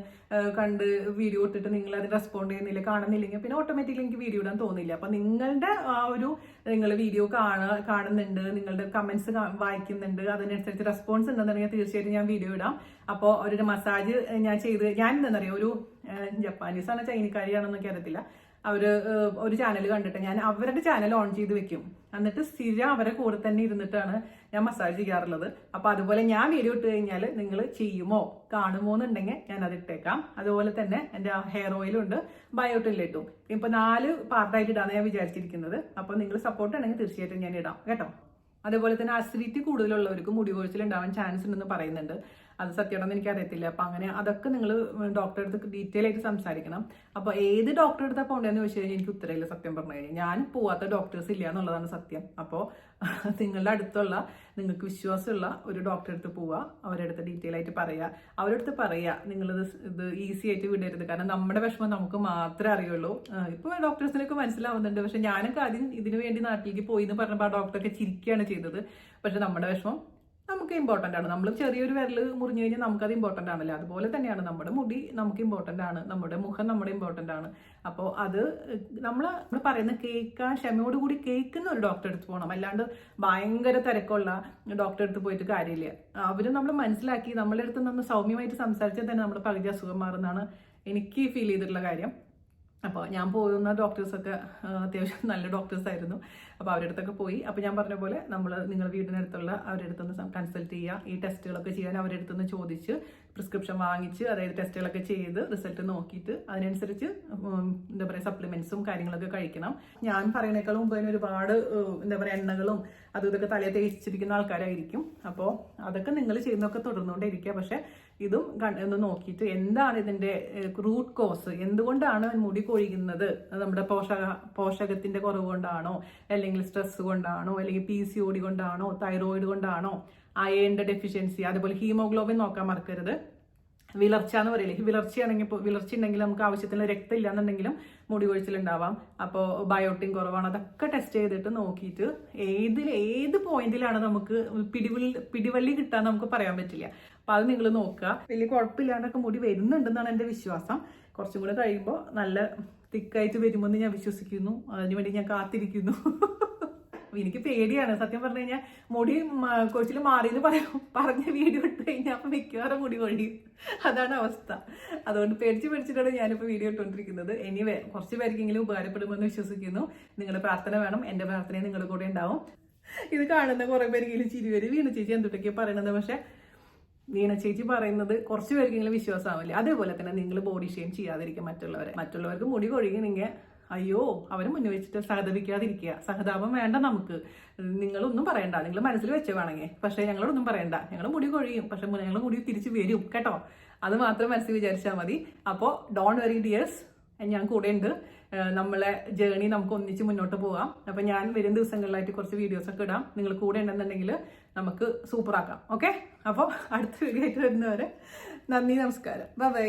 കണ്ട് വീഡിയോ ഇട്ടിട്ട് നിങ്ങൾ അതിന് റെസ്പോണ്ട് ചെയ്യുന്നില്ല, കാണുന്നില്ലെങ്കിൽ പിന്നെ ഓട്ടോമാറ്റിക്കലി എനിക്ക് വീഡിയോ ഇടാൻ തോന്നില്ല. അപ്പൊ നിങ്ങളുടെ നിങ്ങൾ വീഡിയോ കാണുന്നുണ്ട്, നിങ്ങളുടെ കമന്റ്സ് വായിക്കുന്നുണ്ട്, അതിനനുസരിച്ച് റെസ്പോൺസ് ഉണ്ടെന്നുണ്ടെങ്കിൽ തീർച്ചയായിട്ടും ഞാൻ വീഡിയോ ഇടാം. അപ്പോൾ ഒരു മസാജ് ഞാൻ എന്താണെന്നറിയാം, ഒരു ജപ്പാനീസാണ് ചൈനക്കാരിയാണെന്നൊക്കെ അറിയത്തില്ല, ഒരു ചാനൽ കണ്ടിട്ട് ഞാൻ അവരുടെ ചാനൽ ഓൺ ചെയ്ത് വെക്കും. എന്നിട്ട് സ്ഥിരം അവരെ കൂടെ തന്നെ ഇരുന്നിട്ടാണ് ഞാൻ മസാജ് ചെയ്യാറുള്ളത്. അപ്പൊ അതുപോലെ ഞാൻ വീഡിയോ ഇട്ട് കഴിഞ്ഞാൽ നിങ്ങൾ ചെയ്യുമോ കാണുമോ എന്നുണ്ടെങ്കിൽ ഞാൻ അത് ഇട്ടേക്കാം. അതുപോലെ തന്നെ എൻ്റെ ഹെയർ ഓയിലുണ്ട്, ബയോട്ടിനിലിട്ടും. ഇപ്പൊ 4 പാർട്ടായിട്ട് ഇടാന്ന് ഞാൻ വിചാരിച്ചിരിക്കുന്നത്. അപ്പൊ നിങ്ങൾ സപ്പോർട്ട് ഉണ്ടെങ്കിൽ തീർച്ചയായിട്ടും ഞാൻ ഇടാം കേട്ടോ. അതേപോലെ തന്നെ അസിഡിറ്റി കൂടുതലുള്ളവർക്ക് മുടി കൊഴിച്ചിൽ ഉണ്ടാവാൻ ചാൻസ് ഉണ്ടെന്ന് പറയുന്നുണ്ട്. അത് സത്യമാണെന്ന് എനിക്ക് അറിയത്തില്ല. അപ്പൊ അങ്ങനെ അതൊക്കെ നിങ്ങൾ ഡോക്ടറെ അടുത്ത് ഡീറ്റെയിൽ ആയിട്ട് സംസാരിക്കണം. അപ്പൊ ഏത് ഡോക്ടറെ അടുത്താ പോകേണ്ടതെന്ന് ചോദിച്ചു കഴിഞ്ഞാൽ എനിക്ക് ഉത്തരവില്ല. സത്യം പറഞ്ഞു കഴിഞ്ഞാൽ ഞാൻ പോവാത്ത ഡോക്ടേഴ്സ് ഇല്ല എന്നുള്ളതാണ് സത്യം. അപ്പോൾ നിങ്ങളുടെ അടുത്തുള്ള നിങ്ങൾക്ക് വിശ്വാസമുള്ള ഒരു ഡോക്ടറെ അടുത്ത് പോവുക, അവരുടെ അടുത്ത് ഡീറ്റെയിൽ ആയിട്ട് പറയുക, അവരുടെ അടുത്ത് പറയുക ഇത് ഈസി ആയിട്ട് വിടരുത്. കാരണം നമ്മുടെ വിഷമം നമുക്ക് മാത്രമേ അറിയുള്ളൂ. ഇപ്പൊ ഡോക്ടേഴ്സിനൊക്കെ മനസ്സിലാവുന്നുണ്ട്. പക്ഷെ ഞാനൊക്കെ ആദ്യം ഇതിനു വേണ്ടി നാട്ടിലേക്ക് പോയി എന്ന് പറഞ്ഞപ്പോൾ ആ ഡോക്ടറൊക്കെ ചിരിക്കുകയാണ് ചെയ്തത്. പക്ഷെ നമ്മുടെ വിഷമം നമുക്ക് ഇമ്പോർട്ടൻ്റ് ആണ്. നമ്മൾ ചെറിയൊരു വിരൽ മുറിഞ്ഞു കഴിഞ്ഞാൽ നമുക്കത് ഇമ്പോർട്ടൻ്റ് ആണല്ലോ. അതുപോലെ തന്നെയാണ് നമ്മുടെ മുടി നമുക്ക് ഇമ്പോർട്ടൻ്റ് ആണ്, നമ്മുടെ മുഖം നമ്മുടെ ഇമ്പോർട്ടൻ്റ് ആണ്. അപ്പോൾ അത് നമ്മൾ പറയുന്ന ക്ഷമയോടുകൂടി കേൾക്കുന്ന ഒരു ഡോക്ടറെ അടുത്ത് പോകണം. അല്ലാണ്ട് ഭയങ്കര തിരക്കുള്ള ഡോക്ടറെ അടുത്ത് പോയിട്ട് കാര്യമില്ല. അവർ നമ്മൾ മനസ്സിലാക്കി നമ്മളെ അടുത്ത് നമ്മൾ സൗമ്യമായിട്ട് സംസാരിച്ചാൽ തന്നെ നമ്മുടെ പകുതി അസുഖം മാറുന്നതാണ് എനിക്ക് ഫീൽ ചെയ്തിട്ടുള്ള കാര്യം. അപ്പോൾ ഞാൻ പോകുന്ന ഡോക്ടേഴ്സൊക്കെ അത്യാവശ്യം നല്ല ഡോക്ടേഴ്സ് ആയിരുന്നു. അപ്പോൾ അവരുടെ അടുത്തൊക്കെ പോയി. അപ്പോൾ ഞാൻ പറഞ്ഞ പോലെ നിങ്ങൾ വീടിനടുത്തുള്ള അവരുടെ അടുത്തൊന്ന് കൺസൾട്ട് ചെയ്യുക. ഈ ടെസ്റ്റുകളൊക്കെ ചെയ്യാൻ അവരുടെ അടുത്തൊന്ന് ചോദിച്ച് പ്രിസ്ക്രിപ്ഷൻ വാങ്ങിച്ച്, അതായത് ടെസ്റ്റുകളൊക്കെ ചെയ്ത് റിസൾട്ട് നോക്കിയിട്ട് അതിനനുസരിച്ച് എന്താ പറയുക സപ്ലിമെന്റ്സും കാര്യങ്ങളൊക്കെ കഴിക്കണം. ഞാൻ പറയുന്നേക്കാളും മുമ്പ് തന്നെ ഒരുപാട് എന്താ പറയുക എണ്ണകളും അതും ഇതൊക്കെ തലയിൽ തേച്ചിരിക്കുന്ന ആൾക്കാരായിരിക്കും. അപ്പോൾ അതൊക്കെ നിങ്ങൾ ചെയ്യുന്നതൊക്കെ തുടർന്നുകൊണ്ടേ ഇരിക്കുക. പക്ഷെ ഇതും ഒന്ന് നോക്കിയിട്ട് എന്താണ് ഇതിന്റെ റൂട്ട് കോസ്, എന്തുകൊണ്ടാണ് മുടി കൊഴിയുന്നത്, നമ്മുടെ പോഷകത്തിന്റെ കുറവ് കൊണ്ടാണോ, അല്ലെങ്കിൽ സ്ട്രെസ് കൊണ്ടാണോ, അല്ലെങ്കിൽ PCOD കൊണ്ടാണോ, തൈറോയിഡ് കൊണ്ടാണോ, അയണിന്റെ ഡെഫിഷ്യൻസി, അതുപോലെ ഹീമോഗ്ലോബിൻ നോക്കാൻ മറക്കരുത്. വിളർച്ച എന്ന് പറയില്ലേ, വിളർച്ച ഉണ്ടെങ്കിൽ നമുക്ക് ആവശ്യത്തിന് രക്തം ഇല്ലാന്നുണ്ടെങ്കിലും മുടി കൊഴിച്ചിലുണ്ടാവാം. അപ്പോൾ ബയോട്ടിൻ കുറവാണ്, അതൊക്കെ ടെസ്റ്റ് ചെയ്തിട്ട് നോക്കിയിട്ട് ഏത് പോയിന്റിലാണ് നമുക്ക് പിടിവള്ളി കിട്ടാൻ നമുക്ക് പറയാൻ പറ്റില്ല. അപ്പൊ അത് നിങ്ങൾ നോക്കുക. വലിയ കുഴപ്പമില്ലാണ്ടൊക്കെ മുടി വരുന്നുണ്ടെന്നാണ് എൻ്റെ വിശ്വാസം. കുറച്ചും കൂടെ കഴിയുമ്പോൾ നല്ല തിക്കായിട്ട് വരുമെന്ന് ഞാൻ വിശ്വസിക്കുന്നു. അതിനുവേണ്ടി ഞാൻ കാത്തിരിക്കുന്നു. എനിക്ക് പേടിയാണ് സത്യം പറഞ്ഞു കഴിഞ്ഞാൽ. മുടി കൊച്ചിൽ മാറിയെന്ന് പറഞ്ഞ വീഡിയോ ഇട്ട് കഴിഞ്ഞാൽ അപ്പൊ മിക്കവാറും മുടി കൊഴിയും. അതാണ് അവസ്ഥ. അതുകൊണ്ട് പേടിച്ചിട്ടാണ് ഞാനിപ്പോൾ വീഡിയോ ഇട്ടുകൊണ്ടിരിക്കുന്നത്. എനിവേ കുറച്ച് പേർക്കെങ്കിലും ഉപകാരപ്പെടുമെന്ന് വിശ്വസിക്കുന്നു. നിങ്ങളുടെ പ്രാർത്ഥന വേണം, എൻ്റെ പ്രാർത്ഥനയും നിങ്ങളുടെ കൂടെ ഉണ്ടാവും. ഇത് കാണുന്ന കുറെ പേരെങ്കിലും ചിരി വരും, വീണു ചേച്ചി എന്തൊക്കെ പറയണത്. പക്ഷെ വീണ ചേച്ചി പറയുന്നത് കുറച്ച് പേർക്കെങ്കിലും വിശ്വാസമാവില്ല. അതേപോലെ തന്നെ നിങ്ങൾ ബോഡി ഷെയിം ചെയ്യാതിരിക്കുക മറ്റുള്ളവർക്ക് മുടി കൊഴിയണമെങ്കിൽ അയ്യോ അവരെ മുന്നിൽ വെച്ചിട്ട് സഹതപിക്കാതിരിക്കുക. സഹതാപം വേണ്ട നമുക്ക്. നിങ്ങളൊന്നും പറയണ്ട, നിങ്ങൾ മനസ്സിൽ വെച്ച് വേണമെങ്കിൽ. പക്ഷേ ഞങ്ങളൊന്നും പറയണ്ട, ഞങ്ങൾ മുടി കൊഴിയും, പക്ഷെ ഞങ്ങൾ മുടി തിരിച്ച് വരും കേട്ടോ. അത് മാത്രം മനസ്സിൽ വിചാരിച്ചാൽ മതി. അപ്പോൾ ഡോണ്ട് വെറി ഡിയേഴ്സ്, ഞാൻ കൂടെ ഉണ്ട്. നമ്മളെ ജേണി നമുക്ക് ഒന്നിച്ച് മുന്നോട്ട് പോകാം. അപ്പം ഞാൻ വരും ദിവസങ്ങളിലായിട്ട് കുറച്ച് വീഡിയോസൊക്കെ ഇടാം. നിങ്ങൾ കൂടെ ഉണ്ടെന്നുണ്ടെങ്കിൽ നമുക്ക് സൂപ്പറാക്കാം. ഓക്കെ, അപ്പോൾ അടുത്ത വീഡിയോ ആയിട്ട് വരുന്നവരെ നന്ദി, നമസ്കാരം, ബൈ.